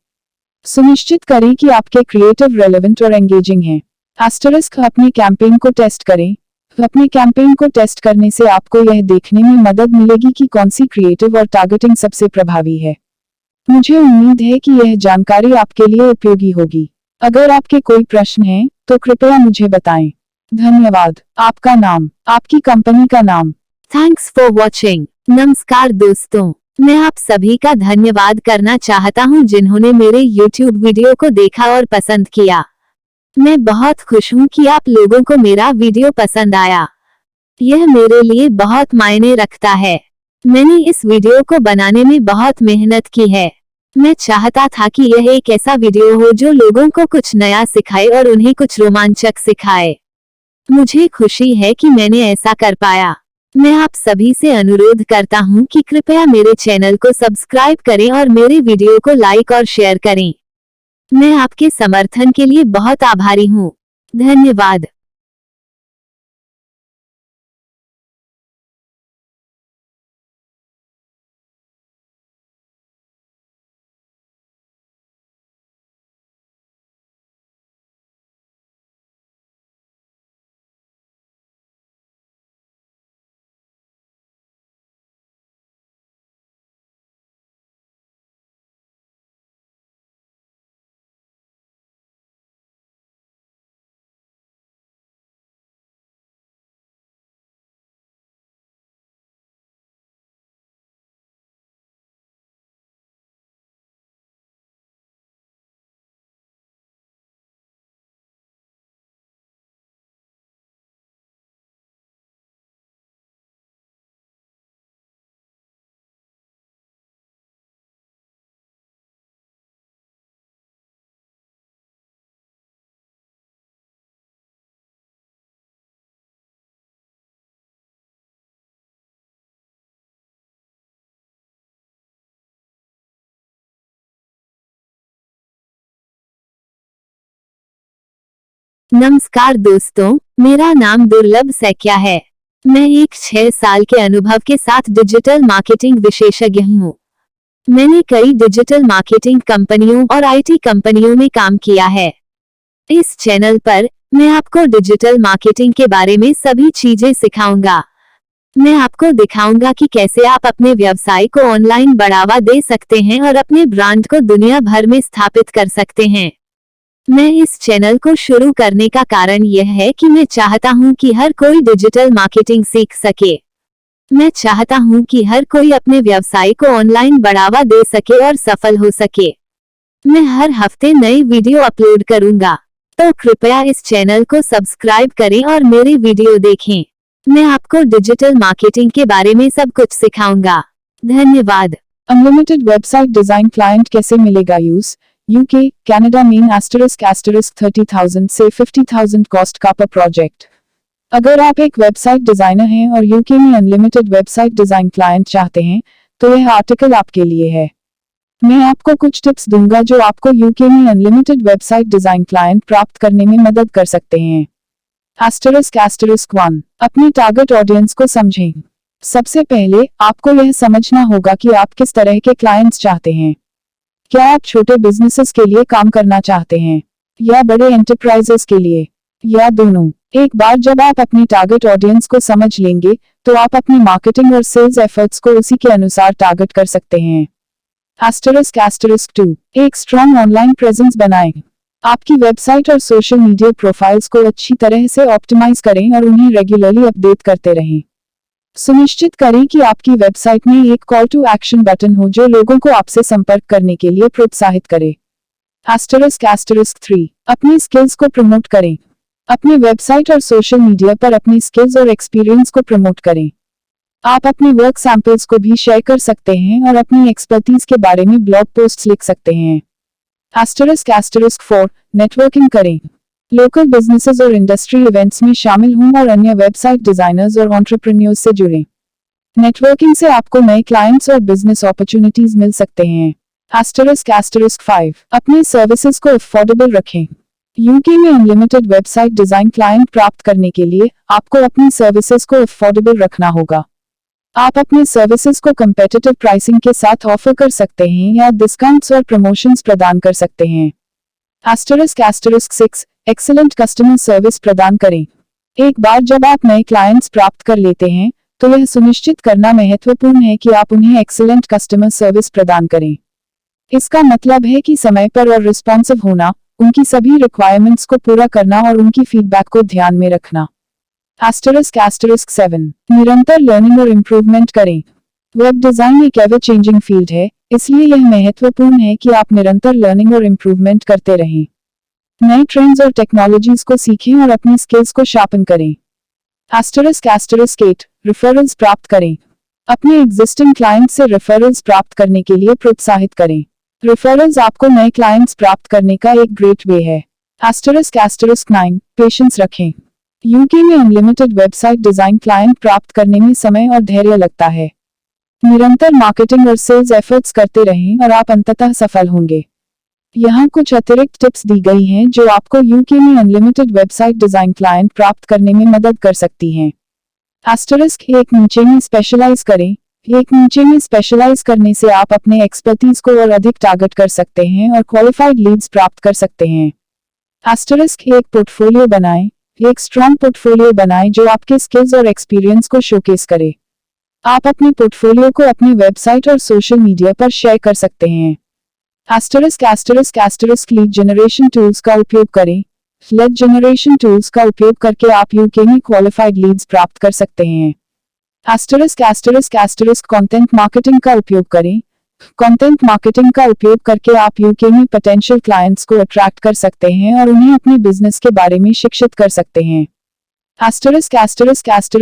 सुनिश्चित करें कि आपके क्रिएटिव रेलेवेंट और एंगेजिंग हैं। अपने कैंपेन को टेस्ट करें। अपने कैंपेन को टेस्ट करने से आपको यह देखने में मदद मिलेगी कि कौन सी क्रिएटिव और टारगेटिंग सबसे प्रभावी है। मुझे उम्मीद है कि यह जानकारी आपके लिए उपयोगी होगी। अगर आपके कोई प्रश्न हैं, तो कृपया मुझे बताएं। धन्यवाद। आपका नाम, आपकी कंपनी का नाम। Thanks for watching. नमस्कार दोस्तों, मैं आप सभी का धन्यवाद करना चाहता हूं जिन्होंने मेरे YouTube वीडियो को देखा और पसंद किया। मैं बहुत खुश हूं कि आप लोगों को मेरा वीडियो पसंद आया। यह मेरे लिए बहुत मायने रखता है। मैंने इस वीडियो को बनाने में बहुत मेहनत की है। मैं चाहता था कि यह एक ऐसा वीडियो हो जो लोगों को कुछ नया सिखाए और उन्हें कुछ रोमांचक सिखाए। मुझे खुशी है कि मैंने ऐसा कर पाया। मैं आप सभी से अनुरोध करता हूं कि कृपया मेरे चैनल को सब्सक्राइब करें और मेरे वीडियो को लाइक और शेयर करें। मैं आपके समर्थन के लिए बहुत आभारी हूं। धन्यवाद। नमस्कार दोस्तों, मेरा नाम दुर्लभ सैकिया है। मैं एक 6 साल के अनुभव के साथ डिजिटल मार्केटिंग विशेषज्ञ हूँ। मैंने कई डिजिटल मार्केटिंग कंपनियों और आईटी कंपनियों में काम किया है। इस चैनल पर मैं आपको डिजिटल मार्केटिंग के बारे में सभी चीजें सिखाऊंगा। मैं आपको दिखाऊंगा कि कैसे आप अपने व्यवसाय को ऑनलाइन बढ़ावा दे सकते हैं और अपने ब्रांड को दुनिया भर में स्थापित कर सकते हैं। मैं इस चैनल को शुरू करने का कारण यह है कि मैं चाहता हूं कि हर कोई डिजिटल मार्केटिंग सीख सके। मैं चाहता हूं कि हर कोई अपने व्यवसाय को ऑनलाइन बढ़ावा दे सके और सफल हो सके। मैं हर हफ्ते नई वीडियो अपलोड करूंगा, तो कृपया इस चैनल को सब्सक्राइब करें और मेरे वीडियो देखें। मैं आपको डिजिटल मार्केटिंग के बारे में सब कुछ सिखाऊंगा। धन्यवाद। अनलिमिटेड वेबसाइट डिजाइन क्लाइंट कैसे मिलेगा? यूज यूके कनाडा मेन ** 30,000 से 50,000 कॉस्ट का पर प्रोजेक्ट। अगर आप एक वेबसाइट डिजाइनर हैं और यूके में अनलिमिटेड वेबसाइट डिजाइन क्लाइंट चाहते हैं, तो यह आर्टिकल आपके लिए है। मैं आपको कुछ टिप्स दूंगा जो आपको यूके में अनलिमिटेड वेबसाइट डिजाइन क्लाइंट प्राप्त करने में मदद कर सकते हैं। ***1 अपनी टारगेट ऑडियंस को समझें। सबसे पहले आपको यह समझना होगा कि आप किस तरह के क्लाइंट्स चाहते हैं। क्या आप छोटे बिजनेसेस के लिए काम करना चाहते हैं या बड़े एंटरप्राइजेस के लिए, या दोनों? एक बार जब आप अपनी टारगेट ऑडियंस को समझ लेंगे, तो आप अपनी मार्केटिंग और सेल्स एफर्ट्स को उसी के अनुसार टारगेट कर सकते हैं। ***2 एक स्ट्रॉन्ग ऑनलाइन प्रेजेंस बनाएं। आपकी वेबसाइट और सोशल मीडिया प्रोफाइल्स को अच्छी तरह से ऑप्टिमाइज करें और उन्हें रेगुलरली अपडेट करते रहें। सुनिश्चित करें कि आपकी वेबसाइट में एक कॉल टू एक्शन बटन हो जो लोगों को आपसे संपर्क करने के लिए प्रोत्साहित करे। ***3 अपनी स्किल्स को प्रमोट करें। अपने वेबसाइट और सोशल मीडिया पर अपनी स्किल्स और एक्सपीरियंस को प्रमोट करें। आप अपनी वर्क सैंपल्स को भी शेयर कर सकते हैं और अपनी एक्सपर्टीज के बारे में ब्लॉग पोस्ट्स लिख सकते हैं। ***4 नेटवर्किंग करें। लोकल बिजनेसेस और इंडस्ट्री इवेंट्स में शामिल हों और अन्य वेबसाइट डिजाइनर्स और एंटरप्रेन्योर्स से जुड़ें। नेटवर्किंग से आपको नए क्लाइंट्स और बिजनेस अपॉर्चुनिटीज मिल सकते हैं। ***5 अपनी सर्विसेज को अफोर्डेबल रखें। यूके में अनलिमिटेड वेबसाइट डिजाइन क्लाइंट प्राप्त करने के लिए आपको अपनी सर्विसेज को अफोर्डेबल रखना होगा। आप अपने सर्विसेज को कंपेटिटिव प्राइसिंग के साथ ऑफर कर सकते हैं या डिस्काउंट्स और प्रमोशंस प्रदान कर सकते हैं। ***6 एक्सीलेंट कस्टमर सर्विस प्रदान करें। एक बार जब आप नए क्लाइंट्स प्राप्त कर लेते हैं, तो यह सुनिश्चित करना महत्वपूर्ण है कि आप उन्हें एक्सीलेंट कस्टमर सर्विस प्रदान करें। इसका मतलब है कि समय पर और रिस्पॉन्सिव होना, उनकी सभी रिक्वायरमेंट्स को पूरा करना और उनकी फीडबैक को ध्यान में रखना। ***7 निरंतर लर्निंग और इम्प्रूवमेंट करें। वेब डिजाइन एक एवर चेंजिंग फील्ड है, इसलिए यह महत्वपूर्ण है कि आप निरंतर लर्निंग और इम्प्रूवमेंट करते रहें। नए ट्रेंड्स और टेक्नोलॉजीज को सीखें और अपनी स्किल्स को शार्पन करें। ***8 रेफरल्स प्राप्त करें। अपने एग्जिस्टिंग क्लाइंट से रेफरल्स प्राप्त करने के लिए प्रोत्साहित करें। रेफरल्स आपको नए क्लाइंट्स प्राप्त करने का एक ग्रेट वे है। ***9 पेशेंस रखें। यूके में अनलिमिटेड वेबसाइट डिजाइन क्लाइंट प्राप्त करने में समय और धैर्य लगता है। निरंतर मार्केटिंग और सेल्स एफर्ट्स करते रहें और आप अंततः सफल होंगे। यहाँ कुछ अतिरिक्त टिप्स दी गई हैं जो आपको यूके में अनलिमिटेड वेबसाइट डिजाइन क्लाइंट प्राप्त करने में मदद कर सकती हैं। ***1 नीचे में स्पेशलाइज करें। एक नीचे में स्पेशलाइज करने से आप अपने एक्सपर्टीज को और अधिक टारगेट कर सकते हैं और क्वालिफाइड लीड्स प्राप्त कर सकते हैं। ***1 पोर्टफोलियो बनाएं। एक स्ट्रॉन्ग पोर्टफोलियो बनाएं जो आपके स्किल्स और एक्सपीरियंस को शोकेस करे। आप अपने पोर्टफोलियो को अपनी वेबसाइट और सोशल मीडिया पर शेयर कर सकते हैं। **** लीड जनरेशन टूल्स का उपयोग करें। लीड जनरेशन टूल्स का उपयोग करके आप यूके में क्वालिफाइड लीड्स प्राप्त कर सकते हैं। कंटेंट मार्केटिंग का उपयोग करें। कंटेंट मार्केटिंग का उपयोग करके आप यूके में पोटेंशियल क्लाइंट्स को अट्रैक्ट कर सकते हैं और उन्हें अपने बिजनेस के बारे में शिक्षित कर सकते हैं।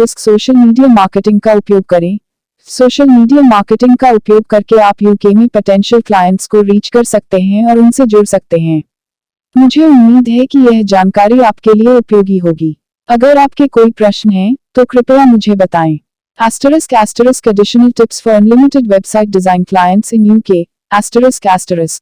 सोशल मीडिया मार्केटिंग का उपयोग करें। सोशल मीडिया मार्केटिंग का उपयोग करके आप यूके में पोटेंशियल क्लाइंट्स को रीच कर सकते हैं और उनसे जुड़ सकते हैं। मुझे उम्मीद है कि यह जानकारी आपके लिए उपयोगी होगी। अगर आपके कोई प्रश्न हैं, तो कृपया मुझे बताएं। ***additional tips for unlimited website design clients in UK ***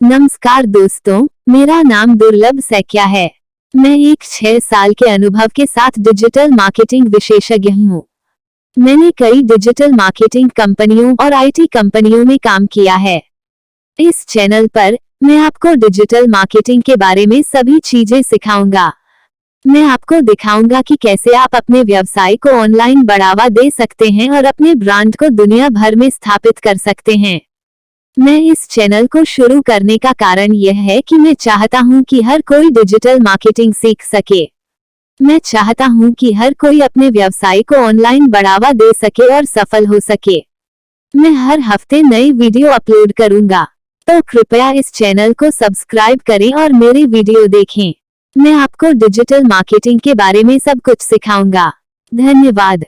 नमस्कार दोस्तों, मेरा नाम दुर्लभ सैकिया है। मैं एक 6 साल के अनुभव के साथ डिजिटल मार्केटिंग विशेषज्ञ हूँ। मैंने कई डिजिटल मार्केटिंग कंपनियों और आईटी कंपनियों में काम किया है। इस चैनल पर मैं आपको डिजिटल मार्केटिंग के बारे में सभी चीजें सिखाऊंगा। मैं आपको दिखाऊंगा कि कैसे आप अपने व्यवसाय को ऑनलाइन बढ़ावा दे सकते हैं और अपने ब्रांड को दुनिया भर में स्थापित कर सकते हैं। मैं इस चैनल को शुरू करने का कारण यह है कि मैं चाहता हूं कि हर कोई डिजिटल मार्केटिंग सीख सके। मैं चाहता हूं कि हर कोई अपने व्यवसाय को ऑनलाइन बढ़ावा दे सके और सफल हो सके। मैं हर हफ्ते नई वीडियो अपलोड करूंगा, तो कृपया इस चैनल को सब्सक्राइब करें और मेरे वीडियो देखें। मैं आपको डिजिटल मार्केटिंग के बारे में सब कुछ सिखाऊंगा। धन्यवाद।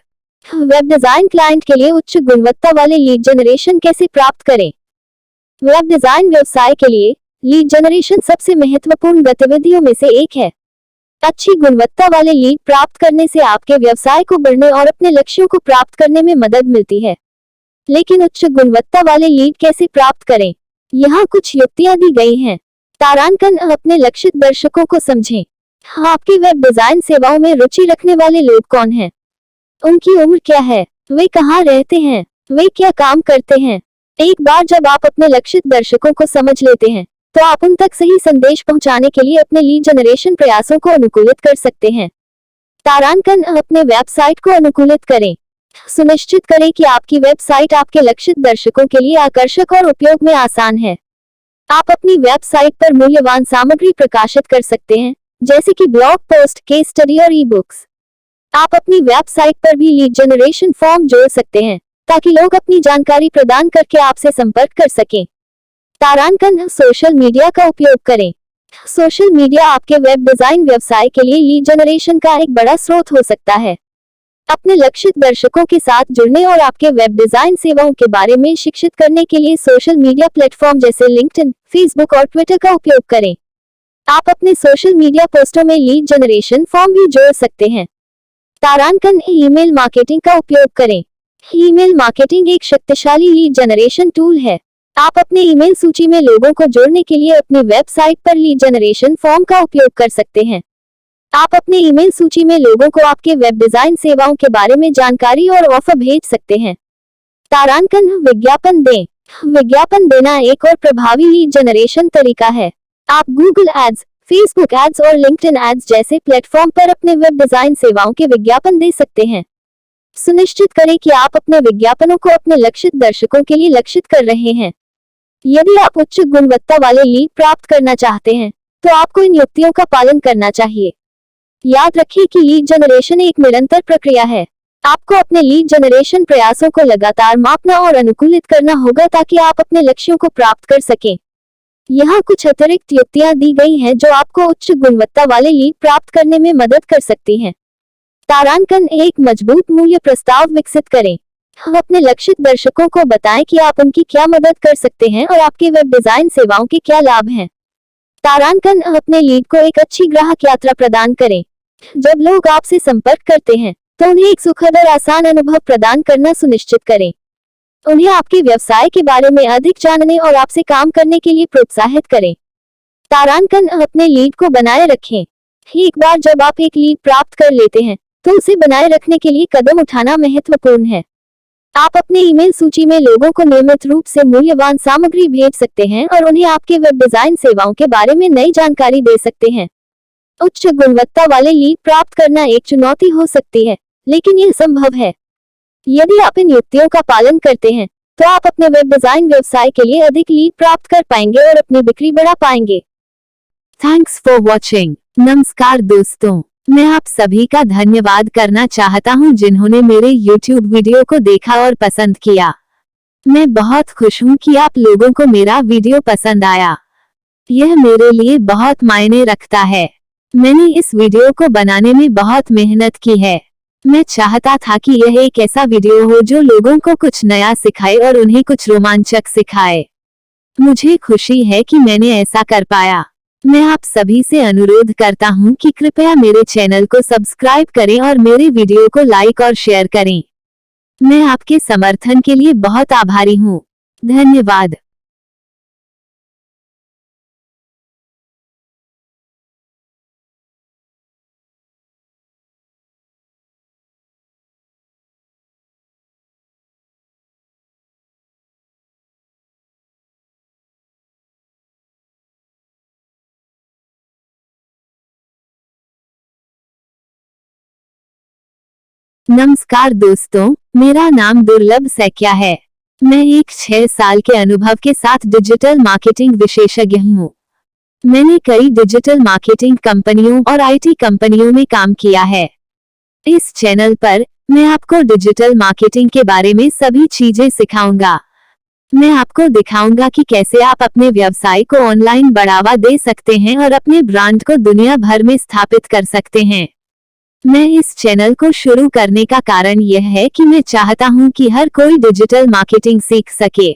वेब डिजाइन क्लाइंट के लिए उच्च गुणवत्ता वाले लीड जनरेशन कैसे प्राप्त करें? वेब डिजाइन व्यवसाय के लिए लीड जनरेशन सबसे महत्वपूर्ण गतिविधियों में से एक है। अच्छी गुणवत्ता वाले लीड प्राप्त करने से आपके व्यवसाय को बढ़ने और अपने लक्ष्यों को प्राप्त करने में मदद मिलती है। लेकिन उच्च गुणवत्ता वाले लीड कैसे प्राप्त करें? यहाँ कुछ युक्तियां दी गई हैं। तारांकन अपने लक्षित दर्शकों को समझें। आपकी वेब डिजाइन सेवाओं में रुचि रखने वाले लोग कौन हैं? उनकी उम्र क्या है? वे कहाँ रहते हैं? वे क्या काम करते हैं? एक बार जब आप अपने लक्षित दर्शकों को समझ लेते हैं, तो आप उन तक सही संदेश पहुंचाने के लिए अपने लीड जनरेशन प्रयासों को अनुकूलित कर सकते हैं। तारांकन अपने वेबसाइट को अनुकूलित करें। सुनिश्चित करें कि आपकी वेबसाइट आपके लक्षित दर्शकों के लिए आकर्षक और उपयोग में आसान है। आप अपनी वेबसाइट पर मूल्यवान सामग्री प्रकाशित कर सकते हैं, जैसे कि ब्लॉग पोस्ट, केस स्टडी और ई बुक्स। आप अपनी वेबसाइट पर भी लीड जनरेशन फॉर्म जोड़ सकते हैं, ताकि लोग अपनी जानकारी प्रदान करके आपसे संपर्क कर सकें। तारांकन सोशल मीडिया का उपयोग करें। सोशल मीडिया आपके वेब डिजाइन व्यवसाय के लिए लीड जनरेशन का एक बड़ा स्रोत हो सकता है। अपने लक्षित दर्शकों के साथ जुड़ने और आपके वेब डिजाइन सेवाओं के बारे में शिक्षित करने के लिए सोशल मीडिया प्लेटफॉर्म जैसे लिंक्डइन, फेसबुक और ट्विटर का उपयोग करें। आप अपने सोशल मीडिया पोस्टों में लीड जनरेशन फॉर्म भी जोड़ सकते हैं। तारांकन ईमेल मार्केटिंग का उपयोग करें। ईमेल मार्केटिंग एक शक्तिशाली लीड जनरेशन टूल है। आप अपने ईमेल सूची में लोगों को जोड़ने के लिए अपनी वेबसाइट पर लीड जनरेशन फॉर्म का उपयोग कर सकते हैं। आप अपने ईमेल सूची में लोगों को आपके वेब डिजाइन सेवाओं के बारे में जानकारी और ऑफर भेज सकते हैं। तारांकन विज्ञापन दें। विज्ञापन देना एक और प्रभावी लीड जनरेशन तरीका है। आप गूगल एड्स, फेसबुक एड्स और लिंक्डइन एड्स जैसे प्लेटफॉर्म पर अपने वेब डिजाइन सेवाओं के विज्ञापन दे सकते हैं। सुनिश्चित करें कि आप अपने विज्ञापनों को अपने लक्षित दर्शकों के लिए लक्षित कर रहे हैं। यदि आप उच्च गुणवत्ता वाले लीड प्राप्त करना चाहते हैं, तो आपको इन युक्तियों का पालन करना चाहिए। याद रखें कि लीड जनरेशन एक निरंतर प्रक्रिया है। आपको अपने लीड जनरेशन प्रयासों को लगातार मापना और अनुकूलित करना होगा ताकि आप अपने लक्ष्यों को प्राप्त कर सकें। यहाँ कुछ अतिरिक्त युक्तियां दी गई हैं जो आपको उच्च गुणवत्ता वाले लीड प्राप्त करने में मदद कर सकती हैं। तारांकन एक मजबूत मूल्य प्रस्ताव विकसित करें। अपने लक्षित दर्शकों को बताएं कि आप उनकी क्या मदद कर सकते हैं और आपके वेब डिजाइन सेवाओं के क्या लाभ हैं। तारांकन अपने लीड को एक अच्छी ग्राहक यात्रा प्रदान करें। जब लोग आपसे संपर्क करते हैं, तो उन्हें एक सुखद और आसान अनुभव प्रदान करना सुनिश्चित करें। उन्हें आपके व्यवसाय के बारे में अधिक जानने और आपसे काम करने के लिए प्रोत्साहित करें। तारांकन अपने लीड को बनाए रखें। एक बार जब आप एक लीड प्राप्त कर लेते हैं, तो उसे बनाए रखने के लिए कदम उठाना महत्वपूर्ण है। आप अपने ईमेल सूची में लोगों को नियमित रूप से मूल्यवान सामग्री भेज सकते हैं और उन्हें आपके वेब डिजाइन सेवाओं के बारे में नई जानकारी दे सकते हैं। उच्च गुणवत्ता वाले लीड प्राप्त करना एक चुनौती हो सकती है, लेकिन यह संभव है। यदि आप इन युक्तियों का पालन करते हैं, तो आप अपने वेब डिजाइन व्यवसाय के लिए अधिक लीड प्राप्त कर पाएंगे और अपनी बिक्री बढ़ा पाएंगे। Thanks for watching. नमस्कार दोस्तों, मैं आप सभी का धन्यवाद करना चाहता हूं जिन्होंने मेरे YouTube वीडियो को देखा और पसंद किया। मैं बहुत खुश हूं कि आप लोगों को मेरा वीडियो पसंद आया। यह मेरे लिए बहुत मायने रखता है। मैंने इस वीडियो को बनाने में बहुत मेहनत की है। मैं चाहता था कि यह एक ऐसा वीडियो हो जो लोगों को कुछ नया सिखाए और उन्हें कुछ रोमांचक सिखाए। मुझे खुशी है कि मैंने ऐसा कर पाया। मैं आप सभी से अनुरोध करता हूं कि कृपया मेरे चैनल को सब्सक्राइब करें और मेरे वीडियो को लाइक और शेयर करें। मैं आपके समर्थन के लिए बहुत आभारी हूं। धन्यवाद। नमस्कार दोस्तों, मेरा नाम दुर्लभ सैकिया है। मैं एक 6 साल के अनुभव के साथ डिजिटल मार्केटिंग विशेषज्ञ हूँ। मैंने कई डिजिटल मार्केटिंग कंपनियों और आईटी कंपनियों में काम किया है। इस चैनल पर मैं आपको डिजिटल मार्केटिंग के बारे में सभी चीजें सिखाऊंगा। मैं आपको दिखाऊंगा कि कैसे आप अपने व्यवसाय को ऑनलाइन बढ़ावा दे सकते हैं और अपने ब्रांड को दुनिया भर में स्थापित कर सकते हैं। मैं इस चैनल को शुरू करने का कारण यह है कि मैं चाहता हूं कि हर कोई डिजिटल मार्केटिंग सीख सके।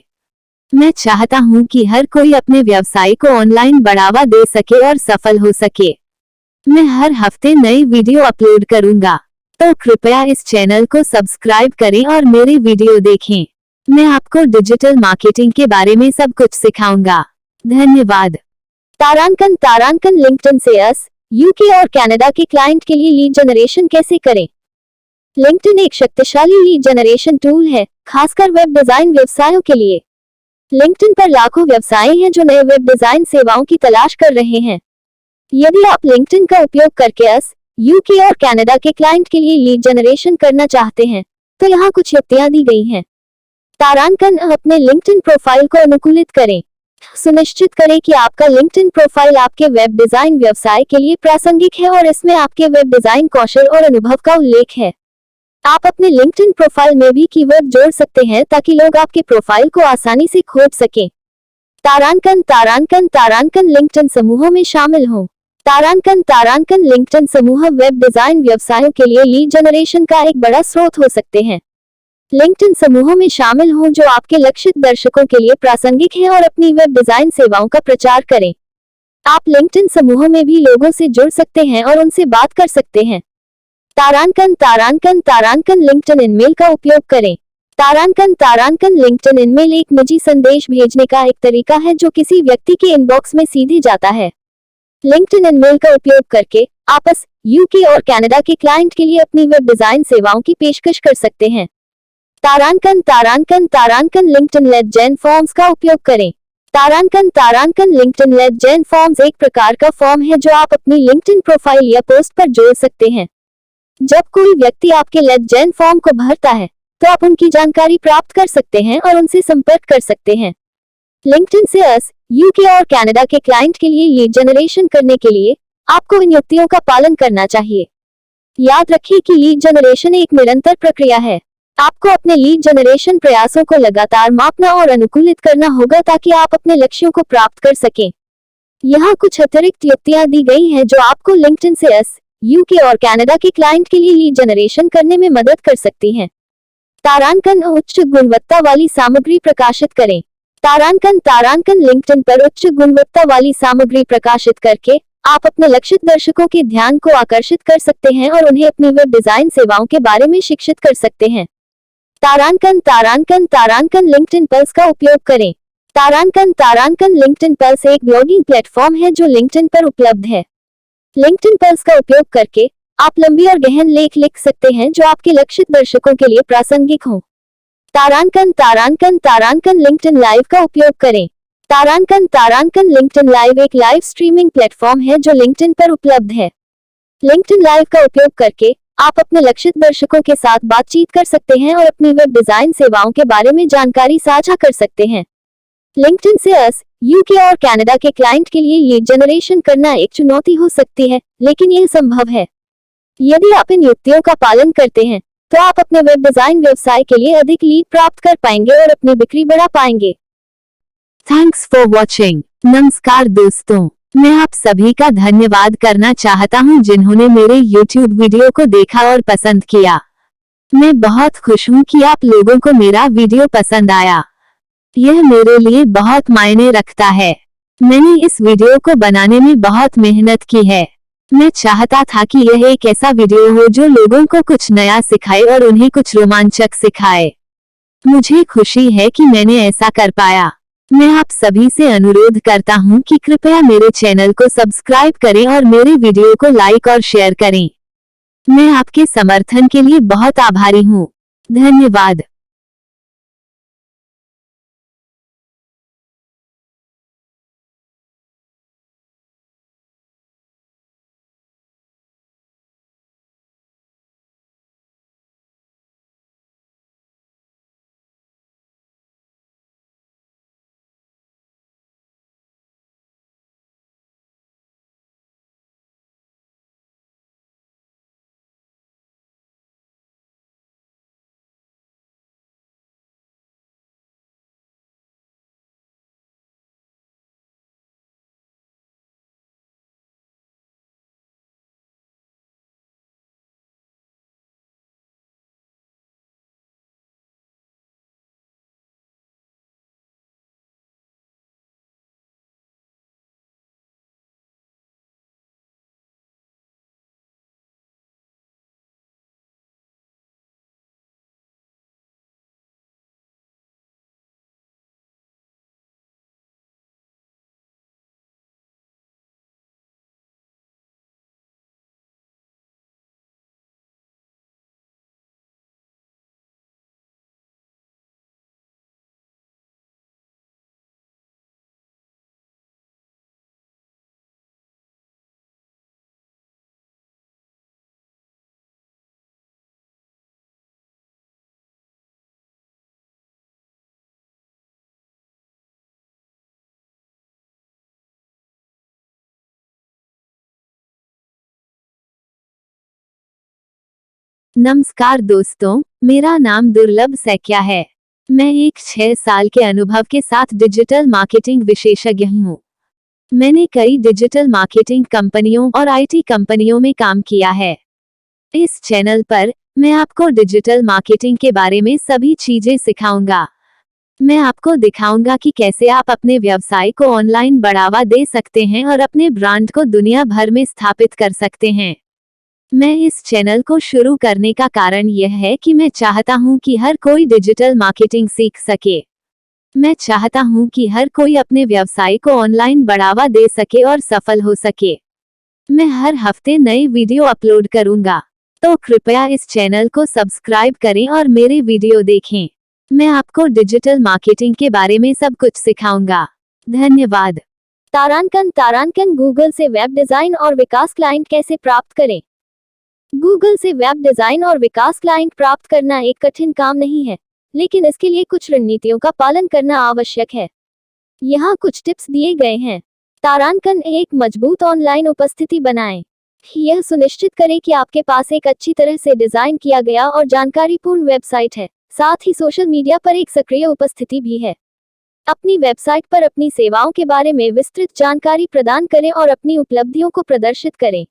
मैं चाहता हूं कि हर कोई अपने व्यवसाय को ऑनलाइन बढ़ावा दे सके और सफल हो सके। मैं हर हफ्ते नई वीडियो अपलोड करूंगा, तो कृपया इस चैनल को सब्सक्राइब करें और मेरे वीडियो देखें। मैं आपको डिजिटल मार्केटिंग के बारे में सब कुछ सिखाऊंगा। धन्यवाद। तारांकन तारांकन लिंक्डइन सेल्स यूके और कनाडा के क्लाइंट के लिए लीड जनरेशन कैसे करें। लिंक्डइन एक शक्तिशाली लीड जनरेशन टूल है, खासकर वेब डिजाइन व्यवसायों के लिए। लिंक्डइन पर लाखों व्यवसाय हैं जो नए वेब डिजाइन सेवाओं की तलाश कर रहे हैं। यदि आप लिंक्डइन का उपयोग करके यूके और कनाडा के क्लाइंट के लिए लीड जनरेशन करना चाहते हैं, तो यहाँ कुछ युक्तियां दी गई हैं। तारांकन अपने लिंक्डइन प्रोफाइल को अनुकूलित करें। सुनिश्चित करें कि आपका लिंक्डइन प्रोफाइल आपके वेब डिजाइन व्यवसाय के लिए प्रासंगिक है और इसमें आपके वेब डिजाइन कौशल और अनुभव का उल्लेख है। आप अपने लिंक्डइन प्रोफाइल में भी कीवर्ड जोड़ सकते हैं ताकि लोग आपके प्रोफाइल को आसानी से खोज सकें। तारांकन तारांकन तारांकन लिंक्डइन समूहों में शामिल हों। तारांकन तारांकन लिंक्डइन समूह वेब डिजाइन व्यवसायों के लिए लीड जनरेशन का एक बड़ा स्रोत हो सकते हैं। लिंक्डइन समूहों में शामिल हों जो आपके लक्षित दर्शकों के लिए प्रासंगिक हैं और अपनी वेब डिजाइन सेवाओं का प्रचार करें। आप लिंक्डइन समूहों में भी लोगों से जुड़ सकते हैं और उनसे बात कर सकते हैं। तारांकन तारांकन तारांकन लिंक्डइन ईमेल का उपयोग करें। तारांकन तारांकन लिंक्डइन ईमेल एक निजी संदेश भेजने का एक तरीका है जो किसी व्यक्ति के इनबॉक्स में सीधे जाता है। लिंक्डइन ईमेल का उपयोग करके आप यूके और कनाडा के क्लाइंट के लिए अपनी वेब डिजाइन सेवाओं की पेशकश कर सकते हैं। तारांकन तारांकन तारांकन लिंक्डइन लीड जेन फॉर्म्स का उपयोग करें। तारांकन तारांकन लिंक्डइन लीड जेन फॉर्म्स एक प्रकार का फॉर्म है जो आप अपनी लिंक्डइन प्रोफाइल या पोस्ट पर जोड़ सकते हैं। जब कोई व्यक्ति आपके लीड जेन फॉर्म को भरता है, तो आप उनकी जानकारी प्राप्त कर सकते हैं और उनसे संपर्क कर सकते हैं। लिंक्डइन से यूके और कनाडा के क्लाइंट के लिए लीड जनरेशन करने के लिए आपको इन युक्तियों का पालन करना चाहिए। याद रखिए कि लीड जनरेशन एक निरंतर प्रक्रिया है। आपको अपने लीड जनरेशन प्रयासों को लगातार मापना और अनुकूलित करना होगा ताकि आप अपने लक्ष्यों को प्राप्त कर सकें। यहाँ कुछ अतिरिक्त युक्तियां दी गई हैं जो आपको लिंक्डइन से यूके और कनाडा के क्लाइंट के लिए लीड जनरेशन करने में मदद कर सकती हैं। तारांकन उच्च गुणवत्ता वाली सामग्री प्रकाशित करें। तारांकन तारांकन लिंक्डइन पर उच्च गुणवत्ता वाली सामग्री प्रकाशित करके आप अपने लक्षित दर्शकों के ध्यान को आकर्षित कर सकते हैं और उन्हें अपनी वेब डिजाइन सेवाओं के बारे में शिक्षित कर सकते हैं। तारांकन तारांकन तारांकन लिंक्डइन पल्स का उपयोग करें। तारांकन तारांकन लिंक्डइन पल्स एक ब्लॉगिंग प्लेटफॉर्म है जो लिंक्डइन पर उपलब्ध है। लिंक्डइन पल्स का उपयोग करके आप लंबी और गहन लेख लिख सकते हैं जो आपके लक्षित दर्शकों के लिए प्रासंगिक हों। तारांकन तारांकन तारांकन लिंक्डइन लाइव का उपयोग करें। तारांकन तारांकन लिंक्डइन लाइव एक लाइव स्ट्रीमिंग प्लेटफॉर्म है जो लिंक्डइन पर उपलब्ध है। लिंक्डइन लाइव का उपयोग करके आप अपने लक्षित दर्शकों के साथ बातचीत कर सकते हैं और अपनी वेब डिजाइन सेवाओं के बारे में जानकारी साझा कर सकते हैं। लिंक्डइन से यूके और कनाडा के क्लाइंट के लिए लीड जनरेशन करना एक चुनौती हो सकती है, लेकिन यह संभव है। यदि आप इन युक्तियों का पालन करते हैं, तो आप अपने वेब डिजाइन व्यवसाय के लिए अधिक लीड प्राप्त कर पाएंगे और अपनी बिक्री बढ़ा पाएंगे। Thanks for watching. नमस्कार दोस्तों, मैं आप सभी का धन्यवाद करना चाहता हूं जिन्होंने मेरे YouTube वीडियो को देखा और पसंद किया। मैं बहुत खुश हूं कि आप लोगों को मेरा वीडियो पसंद आया। यह मेरे लिए बहुत मायने रखता है। मैंने इस वीडियो को बनाने में बहुत मेहनत की है। मैं चाहता था कि यह एक ऐसा वीडियो हो जो लोगों को कुछ नया सिखाए और उन्हें कुछ रोमांचक सिखाए। मुझे खुशी है कि मैंने ऐसा कर पाया। मैं आप सभी से अनुरोध करता हूं कि कृपया मेरे चैनल को सब्सक्राइब करें और मेरे वीडियो को लाइक और शेयर करें। मैं आपके समर्थन के लिए बहुत आभारी हूं। धन्यवाद। नमस्कार दोस्तों, मेरा नाम दुर्लभ सैकिया है। मैं एक 6 साल के अनुभव के साथ डिजिटल मार्केटिंग विशेषज्ञ हूँ। मैंने कई डिजिटल मार्केटिंग कंपनियों और आईटी कंपनियों में काम किया है। इस चैनल पर मैं आपको डिजिटल मार्केटिंग के बारे में सभी चीजें सिखाऊंगा। मैं आपको दिखाऊंगा कि कैसे आप अपने व्यवसाय को ऑनलाइन बढ़ावा दे सकते हैं और अपने ब्रांड को दुनिया भर में स्थापित कर सकते हैं। मैं इस चैनल को शुरू करने का कारण यह है कि मैं चाहता हूं कि हर कोई डिजिटल मार्केटिंग सीख सके। मैं चाहता हूं कि हर कोई अपने व्यवसाय को ऑनलाइन बढ़ावा दे सके और सफल हो सके। मैं हर हफ्ते नए वीडियो अपलोड करूंगा, तो कृपया इस चैनल को सब्सक्राइब करें और मेरे वीडियो देखें। मैं आपको डिजिटल मार्केटिंग के बारे में सब कुछ सिखाऊंगा। धन्यवाद। तारांकन गूगल से वेब डिजाइन और विकास क्लाइंट कैसे प्राप्त करें। गूगल से वेब डिजाइन और विकास क्लाइंट प्राप्त करना एक कठिन काम नहीं है, लेकिन इसके लिए कुछ रणनीतियों का पालन करना आवश्यक है। यहाँ कुछ टिप्स दिए गए हैं। तारांकन एक मजबूत ऑनलाइन उपस्थिति बनाएं। यह सुनिश्चित करें कि आपके पास एक अच्छी तरह से डिजाइन किया गया और जानकारीपूर्ण वेबसाइट है, साथ ही सोशल मीडिया पर एक सक्रिय उपस्थिति भी है। अपनी वेबसाइट पर अपनी सेवाओं के बारे में विस्तृत जानकारी प्रदान करें और अपनी उपलब्धियों को प्रदर्शित करें।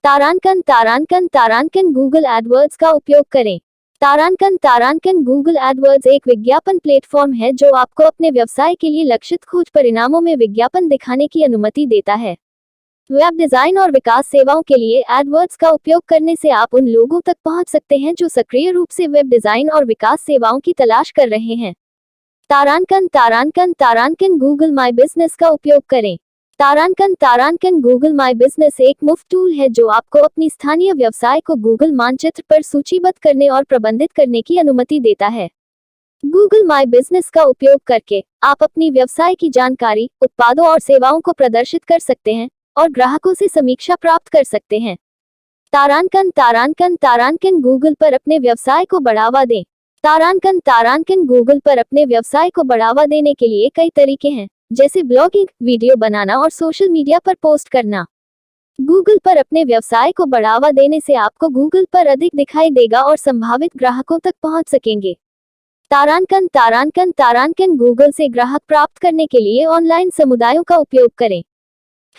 तारांकन गूगल एडवर्ड्स का उपयोग करें। तारांकन गूगल एडवर्ड्स एक विज्ञापन प्लेटफॉर्म है जो आपको अपने व्यवसाय के लिए लक्षित खोज परिणामों में विज्ञापन दिखाने की अनुमति देता है। वेब डिजाइन और विकास सेवाओं के लिए एडवर्ड्स का उपयोग करने से आप उन लोगों तक पहुंच सकते हैं जो सक्रिय रूप से वेब डिजाइन और विकास सेवाओं की तलाश कर रहे हैं। तारांकन गूगल माई बिजनेस का उपयोग करें। तारांकन गूगल माई बिजनेस एक मुफ्त टूल है जो आपको अपनी स्थानीय व्यवसाय को गूगल मानचित्र पर सूचीबद्ध करने और प्रबंधित करने की अनुमति देता है। गूगल माई बिजनेस का उपयोग करके आप अपनी व्यवसाय की जानकारी, उत्पादों और सेवाओं को प्रदर्शित कर सकते हैं और ग्राहकों से समीक्षा प्राप्त कर सकते हैं। तारांकन गूगल पर अपने व्यवसाय को बढ़ावा दें। तारांकन गूगल पर अपने व्यवसाय को बढ़ावा देने के लिए कई तरीके हैं, जैसे ब्लॉगिंग, वीडियो बनाना और सोशल मीडिया पर पोस्ट करना। गूगल पर अपने व्यवसाय को बढ़ावा देने से आपको गूगल पर अधिक दिखाई देगा और संभावित ग्राहकों तक पहुंच सकेंगे। तारांकन गूगल से ग्राहक प्राप्त करने के लिए ऑनलाइन समुदायों का उपयोग करें।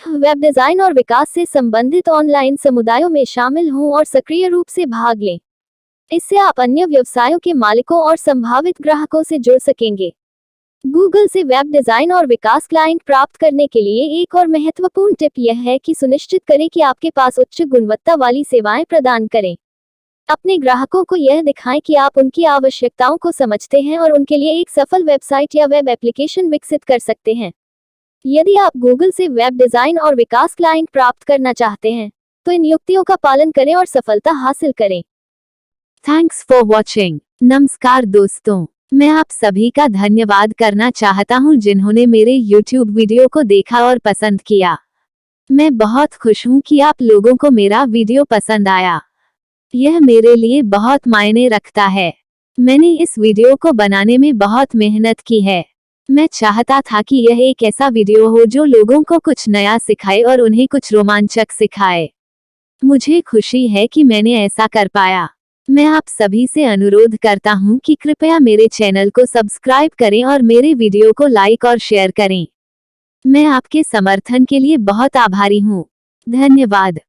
वेब डिजाइन और विकास से संबंधित ऑनलाइन समुदायों में शामिल हों और सक्रिय रूप से भाग लें। इससे आप अन्य व्यवसायों के मालिकों और संभावित ग्राहकों से जुड़ सकेंगे। गूगल से वेब डिजाइन और विकास क्लाइंट प्राप्त करने के लिए एक और महत्वपूर्ण टिप यह है कि सुनिश्चित करें कि आपके पास उच्च गुणवत्ता वाली सेवाएं प्रदान करें। अपने ग्राहकों को यह दिखाएं कि आप उनकी आवश्यकताओं को समझते हैं और उनके लिए एक सफल वेबसाइट या वेब एप्लीकेशन विकसित कर सकते हैं। यदि आप गूगल से वेब डिजाइन और विकास क्लाइंट प्राप्त करना चाहते हैं, तो इन युक्तियों का पालन करें और सफलता हासिल करें। Thanks for watching. नमस्कार दोस्तों, मैं आप सभी का धन्यवाद करना चाहता हूं जिन्होंने मेरे YouTube वीडियो को देखा और पसंद किया। मैं बहुत खुश हूं कि आप लोगों को मेरा वीडियो पसंद आया। यह मेरे लिए बहुत मायने रखता है। मैंने इस वीडियो को बनाने में बहुत मेहनत की है। मैं चाहता था कि यह एक ऐसा वीडियो हो जो लोगों को कुछ नया सिखाए और उन्हें कुछ रोमांचक सिखाए। मुझे खुशी है कि मैंने ऐसा कर पाया। मैं आप सभी से अनुरोध करता हूं कि कृपया मेरे चैनल को सब्सक्राइब करें और मेरे वीडियो को लाइक और शेयर करें। मैं आपके समर्थन के लिए बहुत आभारी हूं। धन्यवाद।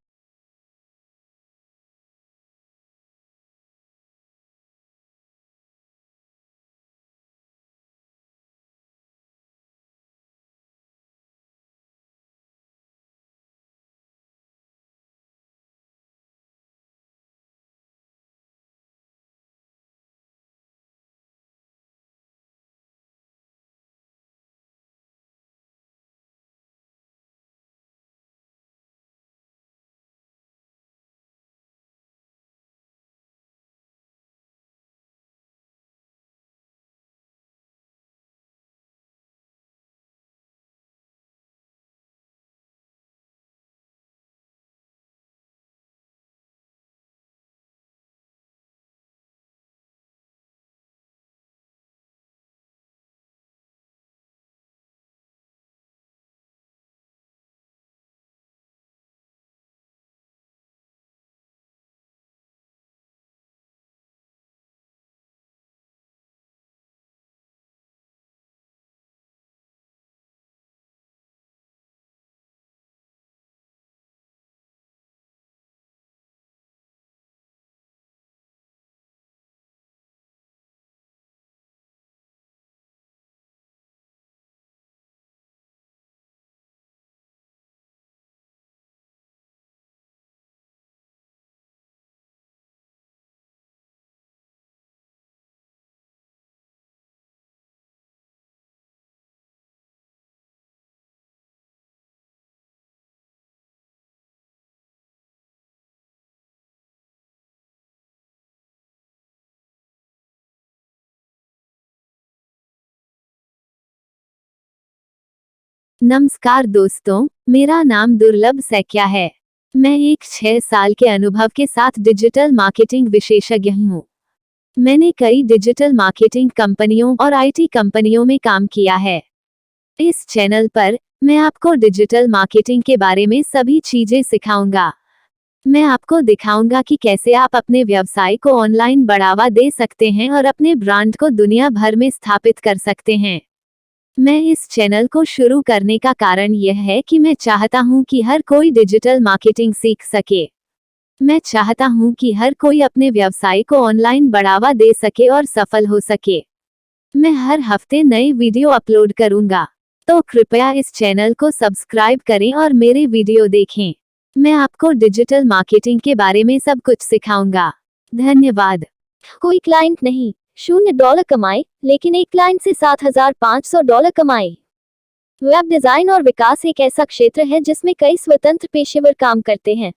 नमस्कार दोस्तों, मेरा नाम दुर्लभ सैकिया है। मैं एक 6 साल के अनुभव के साथ डिजिटल मार्केटिंग विशेषज्ञ हूँ। मैंने कई डिजिटल मार्केटिंग कंपनियों और आईटी कंपनियों में काम किया है। इस चैनल पर मैं आपको डिजिटल मार्केटिंग के बारे में सभी चीजें सिखाऊंगा। मैं आपको दिखाऊंगा कि कैसे आप अपने व्यवसाय को ऑनलाइन बढ़ावा दे सकते हैं और अपने ब्रांड को दुनिया भर में स्थापित कर सकते हैं। मैं इस चैनल को शुरू करने का कारण यह है कि मैं चाहता हूं कि हर कोई डिजिटल मार्केटिंग सीख सके। मैं चाहता हूं कि हर कोई अपने व्यवसाय को ऑनलाइन बढ़ावा दे सके और सफल हो सके। मैं हर हफ्ते नए वीडियो अपलोड करूंगा, तो कृपया इस चैनल को सब्सक्राइब करें और मेरे वीडियो देखें। मैं आपको डिजिटल मार्केटिंग के बारे में सब कुछ सिखाऊंगा। धन्यवाद। कोई क्लाइंट नहीं, $0 कमाए, लेकिन एक क्लाइंट से $7,500 कमाए। वेब डिजाइन और विकास एक ऐसा क्षेत्र है जिसमें कई स्वतंत्र पेशेवर काम करते हैं।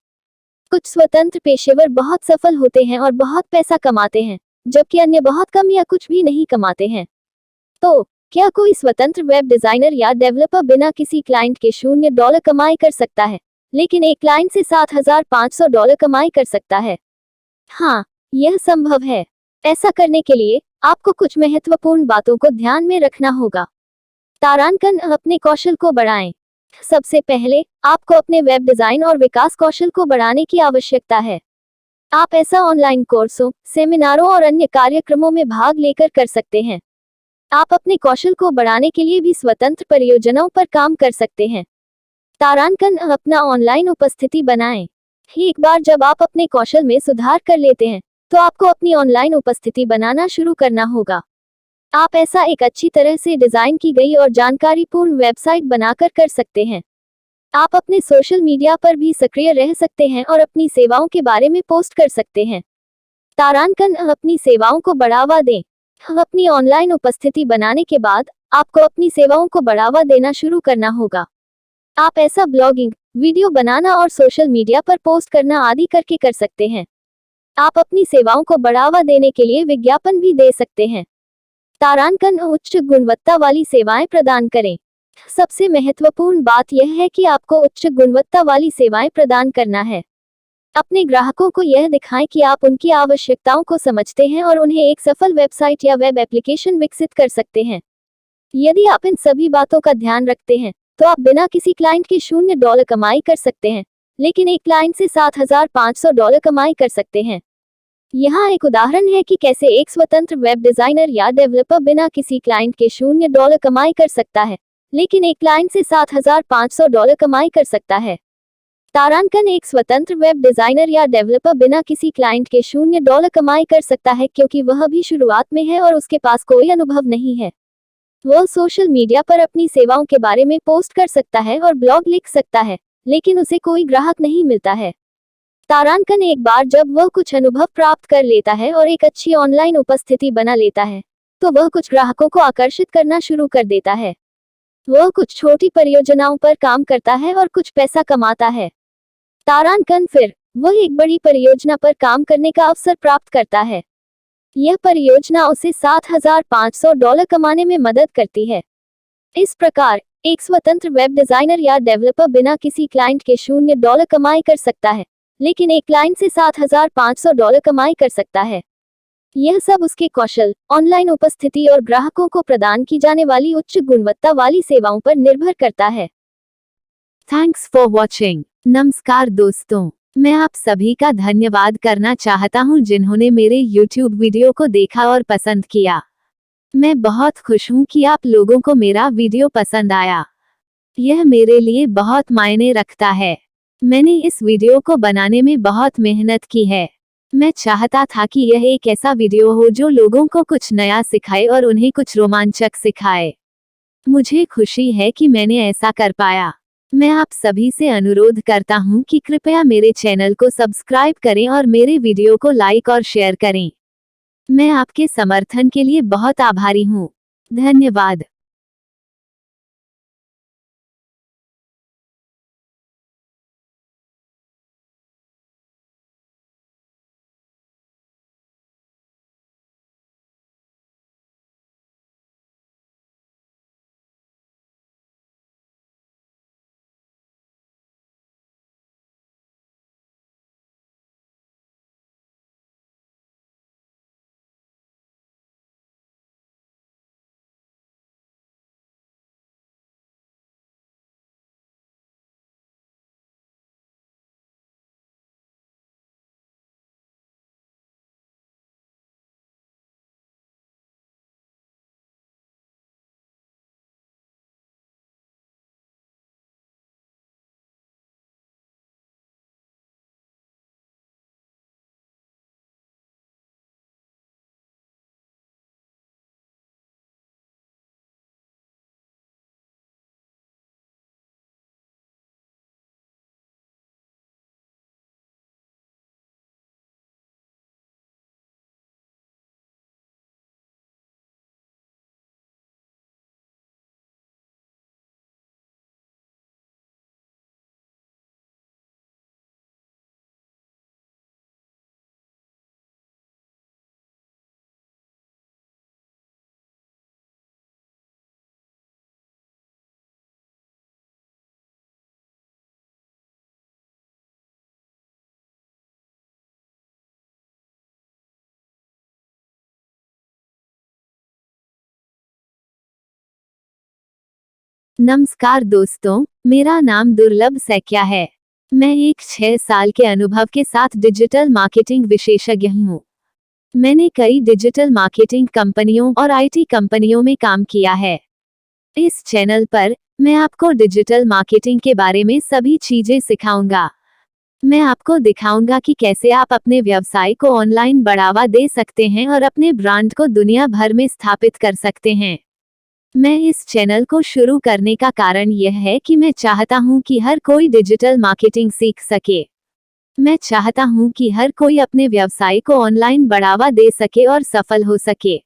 कुछ स्वतंत्र पेशेवर बहुत सफल होते हैं और बहुत पैसा कमाते हैं, जबकि अन्य बहुत कम या कुछ भी नहीं कमाते हैं। तो क्या कोई स्वतंत्र वेब डिजाइनर या डेवलपर बिना किसी क्लाइंट के $0 कमाई कर सकता है, लेकिन एक क्लाइंट से $7,500 कमाई कर सकता है? हाँ, यह संभव है। ऐसा करने के लिए आपको कुछ महत्वपूर्ण बातों को ध्यान में रखना होगा। तारांकन अपने कौशल को बढ़ाएं। सबसे पहले आपको अपने वेब डिजाइन और विकास कौशल को बढ़ाने की आवश्यकता है। आप ऐसा ऑनलाइन कोर्सों, सेमिनारों और अन्य कार्यक्रमों में भाग लेकर कर सकते हैं। आप अपने कौशल को बढ़ाने के लिए भी स्वतंत्र परियोजनाओं पर काम कर सकते हैं। तारांकन अपना ऑनलाइन उपस्थिति बनाएं। एक बार जब आप अपने कौशल में सुधार कर लेते हैं, तो आपको अपनी ऑनलाइन उपस्थिति बनाना शुरू करना होगा। आप ऐसा एक अच्छी तरह से डिजाइन की गई और जानकारीपूर्ण वेबसाइट बनाकर कर सकते हैं। आप अपने सोशल मीडिया पर भी सक्रिय रह सकते हैं और अपनी सेवाओं के बारे में पोस्ट कर सकते हैं। तारांकन अपनी सेवाओं को बढ़ावा दें। अपनी ऑनलाइन उपस्थिति बनाने के बाद आपको अपनी सेवाओं को बढ़ावा देना शुरू करना होगा। आप ऐसा ब्लॉगिंग, वीडियो बनाना और सोशल मीडिया पर पोस्ट करना आदि करके कर सकते हैं। आप अपनी सेवाओं को बढ़ावा देने के लिए विज्ञापन भी दे सकते हैं। तारांकन उच्च गुणवत्ता वाली सेवाएं प्रदान करें। सबसे महत्वपूर्ण बात यह है कि आपको उच्च गुणवत्ता वाली सेवाएं प्रदान करना है। अपने ग्राहकों को यह दिखाएं कि आप उनकी आवश्यकताओं को समझते हैं और उन्हें एक सफल वेबसाइट या वेब एप्लीकेशन विकसित कर सकते हैं। यदि आप इन सभी बातों का ध्यान रखते हैं, तो आप बिना किसी क्लाइंट के $0 कमाई कर सकते हैं, लेकिन एक क्लाइंट से $7,500 कमाई कर सकते हैं। यहाँ एक उदाहरण है कि कैसे एक स्वतंत्र वेब डिजाइनर या डेवलपर बिना किसी क्लाइंट के $0 कमाई कर सकता है, लेकिन एक क्लाइंट से $7,500 कमाई कर सकता है। तारांकन एक स्वतंत्र वेब डिजाइनर या डेवलपर बिना किसी क्लाइंट के $0 कमाई कर सकता है क्योंकि वह भी शुरुआत में है और उसके पास कोई अनुभव नहीं है। वह सोशल मीडिया पर अपनी सेवाओं के बारे में पोस्ट कर सकता है और ब्लॉग लिख सकता है, लेकिन उसे कोई ग्राहक नहीं मिलता है। तारांकन एक बार जब वह कुछ अनुभव प्राप्त कर लेता है और एक अच्छी ऑनलाइन उपस्थिति बना लेता है, तो वह कुछ ग्राहकों को आकर्षित करना शुरू कर देता है। वह कुछ छोटी परियोजनाओं पर काम करता है और कुछ पैसा कमाता है। तारांकन फिर वह एक बड़ी परियोजना पर काम करने का अवसर प्राप्त करता है। यह परियोजना उसे $7,500 कमाने में मदद करती है। इस प्रकार एक स्वतंत्र वेब डिजाइनर या डेवलपर बिना किसी क्लाइंट के $0 कमाई कर सकता है, लेकिन एक क्लाइंट से $7,500 कमाई कर सकता है। यह सब उसके कौशल, ऑनलाइन उपस्थिति और ग्राहकों को प्रदान की जाने वाली उच्च गुणवत्ता वाली सेवाओं पर निर्भर करता है। Thanks for watching. नमस्कार दोस्तों, मैं आप सभी का धन्यवाद करना चाहता हूं जिन्होंने मेरे YouTube वीडियो को देखा और पसंद किया। मैं बहुत खुश हूं कि आप लोगों को मेरा वीडियो पसंद आया। यह मेरे लिए बहुत मायने रखता है। मैंने इस वीडियो को बनाने में बहुत मेहनत की है। मैं चाहता था कि यह एक ऐसा वीडियो हो जो लोगों को कुछ नया सिखाए और उन्हें कुछ रोमांचक सिखाए। मुझे खुशी है कि मैंने ऐसा कर पाया। मैं आप सभी से अनुरोध करता हूं कि कृपया मेरे चैनल को सब्सक्राइब करें और मेरे वीडियो को लाइक और शेयर करें। मैं आपके समर्थन के लिए बहुत आभारी हूं। धन्यवाद। नमस्कार दोस्तों, मेरा नाम दुर्लभ सैकिया है। मैं एक 6 साल के अनुभव के साथ डिजिटल मार्केटिंग विशेषज्ञ हूँ। मैंने कई डिजिटल मार्केटिंग कंपनियों और आईटी कंपनियों में काम किया है। इस चैनल पर मैं आपको डिजिटल मार्केटिंग के बारे में सभी चीजें सिखाऊंगा। मैं आपको दिखाऊंगा कि कैसे आप अपने व्यवसाय को ऑनलाइन बढ़ावा दे सकते हैं और अपने ब्रांड को दुनिया भर में स्थापित कर सकते हैं। मैं इस चैनल को शुरू करने का कारण यह है कि मैं चाहता हूं कि हर कोई डिजिटल मार्केटिंग सीख सके। मैं चाहता हूं कि हर कोई अपने व्यवसाय को ऑनलाइन बढ़ावा दे सके और सफल हो सके।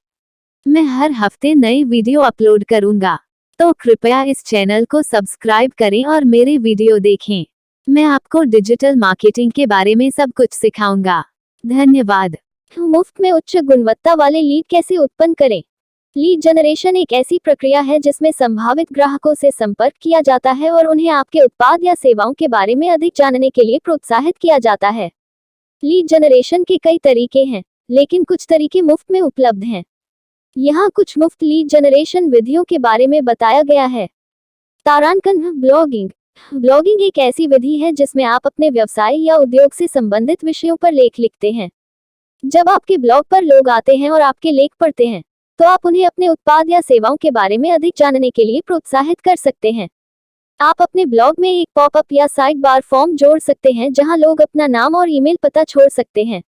मैं हर हफ्ते नई वीडियो अपलोड करूंगा, तो कृपया इस चैनल को सब्सक्राइब करें और मेरे वीडियो देखें। मैं आपको डिजिटल मार्केटिंग के बारे में सब कुछ सिखाऊंगा। धन्यवाद। मुफ्त में उच्च गुणवत्ता वाले लीड कैसे उत्पन्न करें? लीड जनरेशन एक ऐसी प्रक्रिया है जिसमें संभावित ग्राहकों से संपर्क किया जाता है और उन्हें आपके उत्पाद या सेवाओं के बारे में अधिक जानने के लिए प्रोत्साहित किया जाता है। लीड जनरेशन के कई तरीके हैं, लेकिन कुछ तरीके मुफ्त में उपलब्ध हैं। यहाँ कुछ मुफ्त लीड जनरेशन विधियों के बारे में बताया गया है। तारांकन ब्लॉगिंग। ब्लॉगिंग एक ऐसी विधि है जिसमें आप अपने व्यवसाय या उद्योग से संबंधित विषयों पर लेख लिखते हैं। जब आपके ब्लॉग पर लोग आते हैं और आपके लेख पढ़ते हैं, तो आप उन्हें अपने उत्पाद या सेवाओं के बारे में अधिक जानने के लिए प्रोत्साहित कर सकते हैं। आप अपने ब्लॉग में एक पॉपअप या साइड बार फॉर्म जोड़ सकते हैं जहां लोग अपना नाम और ईमेल पता छोड़ सकते हैं।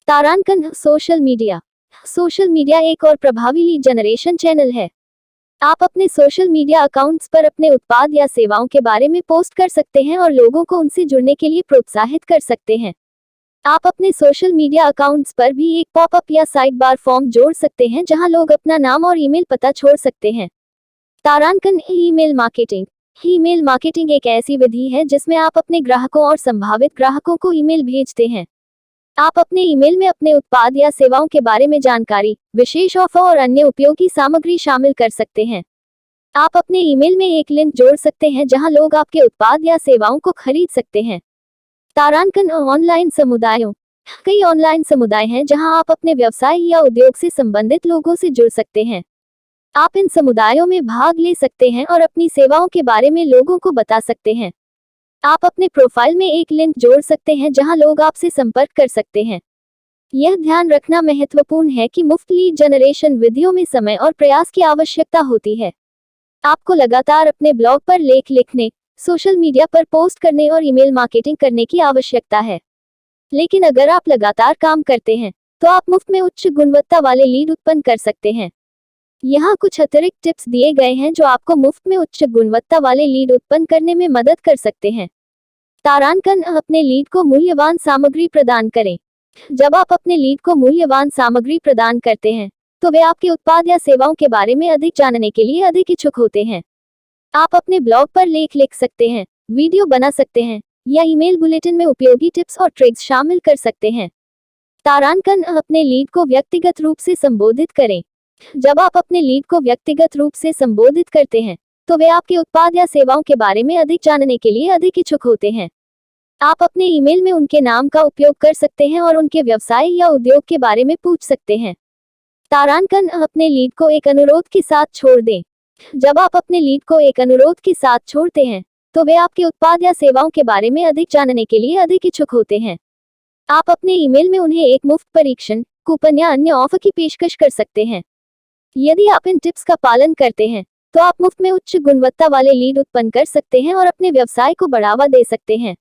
तारांकन सोशल मीडिया। सोशल मीडिया एक और प्रभावी लीड जनरेशन चैनल है। आप अपने सोशल मीडिया अकाउंट्स पर अपने उत्पाद या सेवाओं के बारे में पोस्ट कर सकते हैं और लोगों को उनसे जुड़ने के लिए प्रोत्साहित कर सकते हैं। आप अपने सोशल मीडिया अकाउंट्स पर भी एक पॉपअप या साइड बार फॉर्म जोड़ सकते हैं जहां लोग अपना नाम और ईमेल पता छोड़ सकते हैं। तारांकन ईमेल मार्केटिंग। ईमेल मार्केटिंग एक ऐसी विधि है जिसमें आप अपने ग्राहकों और संभावित ग्राहकों को ईमेल भेजते हैं। आप अपने ईमेल में अपने उत्पाद या सेवाओं के बारे में जानकारी, विशेष ऑफर और अन्य उपयोगी सामग्री शामिल कर सकते हैं। आप अपने ईमेल में एक लिंक जोड़ सकते हैं जहां लोग आपके उत्पाद या सेवाओं को खरीद सकते हैं। तारांकन ऑनलाइन समुदायों। कई ऑनलाइन समुदाय हैं जहां आप अपने व्यवसाय या उद्योग से संबंधित लोगों से जुड़ सकते हैं। आप इन समुदायों में भाग ले सकते हैं और अपनी सेवाओं के बारे में लोगों को बता सकते हैं। आप अपने प्रोफाइल में एक लिंक जोड़ सकते हैं जहां लोग आपसे संपर्क कर सकते हैं। यह ध्यान रखना महत्वपूर्ण है कि मुफ्त लीड जनरेशन विधियों में समय और प्रयास की आवश्यकता होती है। आपको लगातार अपने ब्लॉग पर लेख लिखने, सोशल मीडिया पर पोस्ट करने और ईमेल मार्केटिंग करने की आवश्यकता है। लेकिन अगर आप लगातार काम करते हैं, तो आप मुफ्त में उच्च गुणवत्ता वाले लीड उत्पन्न कर सकते हैं। यहाँ कुछ अतिरिक्त टिप्स दिए गए हैं जो आपको मुफ्त में उच्च गुणवत्ता वाले लीड उत्पन्न करने में मदद कर सकते हैं। तारांकन अपने लीड को मूल्यवान सामग्री प्रदान करें। जब आप अपने लीड को मूल्यवान सामग्री प्रदान करते हैं, तो वे आपके उत्पाद या सेवाओं के बारे में अधिक जानने के लिए अधिक इच्छुक होते हैं। आप अपने ब्लॉग पर लेख लिख सकते हैं, वीडियो बना सकते हैं, या ईमेल बुलेटिन में उपयोगी टिप्स और ट्रिक्स शामिल कर सकते हैं। तारांकन अपने लीड को व्यक्तिगत रूप से संबोधित करें। जब आप अपने लीड को व्यक्तिगत रूप से संबोधित करते हैं, तो वे आपके उत्पाद या सेवाओं के बारे में अधिक जानने के लिए अधिक इच्छुक होते हैं। आप अपने ईमेल में उनके नाम का उपयोग कर सकते हैं और उनके व्यवसाय या उद्योग के बारे में पूछ सकते हैं। तारांकन अपने लीड को एक अनुरोध के साथ छोड़ दें। जब आप अपने लीड को एक अनुरोध के साथ छोड़ते हैं, तो वे आपके उत्पाद या सेवाओं के बारे में अधिक जानने के लिए अधिक इच्छुक होते हैं। आप अपने ईमेल में उन्हें एक मुफ्त परीक्षण, कूपन या अन्य ऑफर की पेशकश कर सकते हैं। यदि आप इन टिप्स का पालन करते हैं, तो आप मुफ्त में उच्च गुणवत्ता वाले लीड उत्पन्न कर सकते हैं और अपने व्यवसाय को बढ़ावा दे सकते हैं।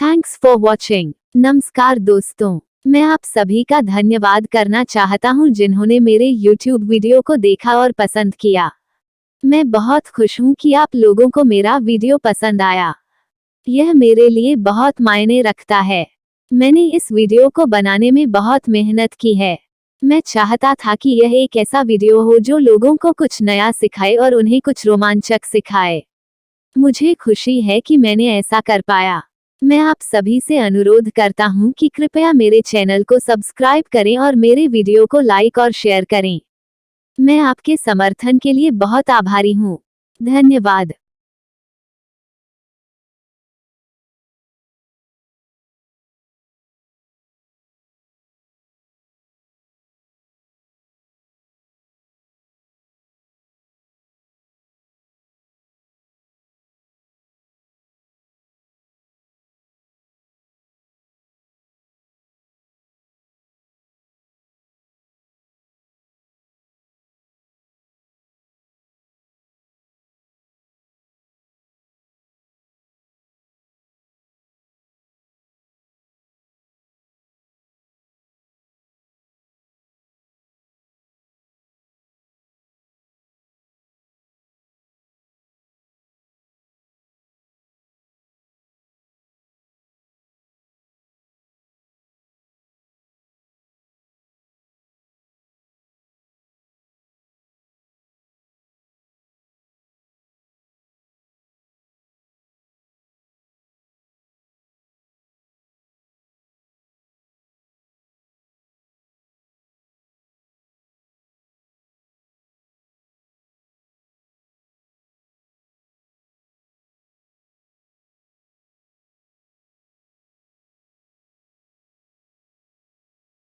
Thanks for watching. नमस्कार दोस्तों, मैं आप सभी का धन्यवाद करना चाहता हूं जिन्होंने मेरे YouTube वीडियो को देखा और पसंद किया। मैं बहुत खुश हूं कि आप लोगों को मेरा वीडियो पसंद आया। यह मेरे लिए बहुत मायने रखता है। मैंने इस वीडियो को बनाने में बहुत मेहनत की है। मैं चाहता था कि यह एक ऐसा वीडियो हो जो लोगों को कुछ नया सिखाए और उन्हें कुछ रोमांचक सिखाए। मुझे खुशी है कि मैंने ऐसा कर पाया। मैं आप सभी से अनुरोध करता हूं कि कृपया मेरे चैनल को सब्सक्राइब करें और मेरे वीडियो को लाइक और शेयर करें। मैं आपके समर्थन के लिए बहुत आभारी हूं। धन्यवाद।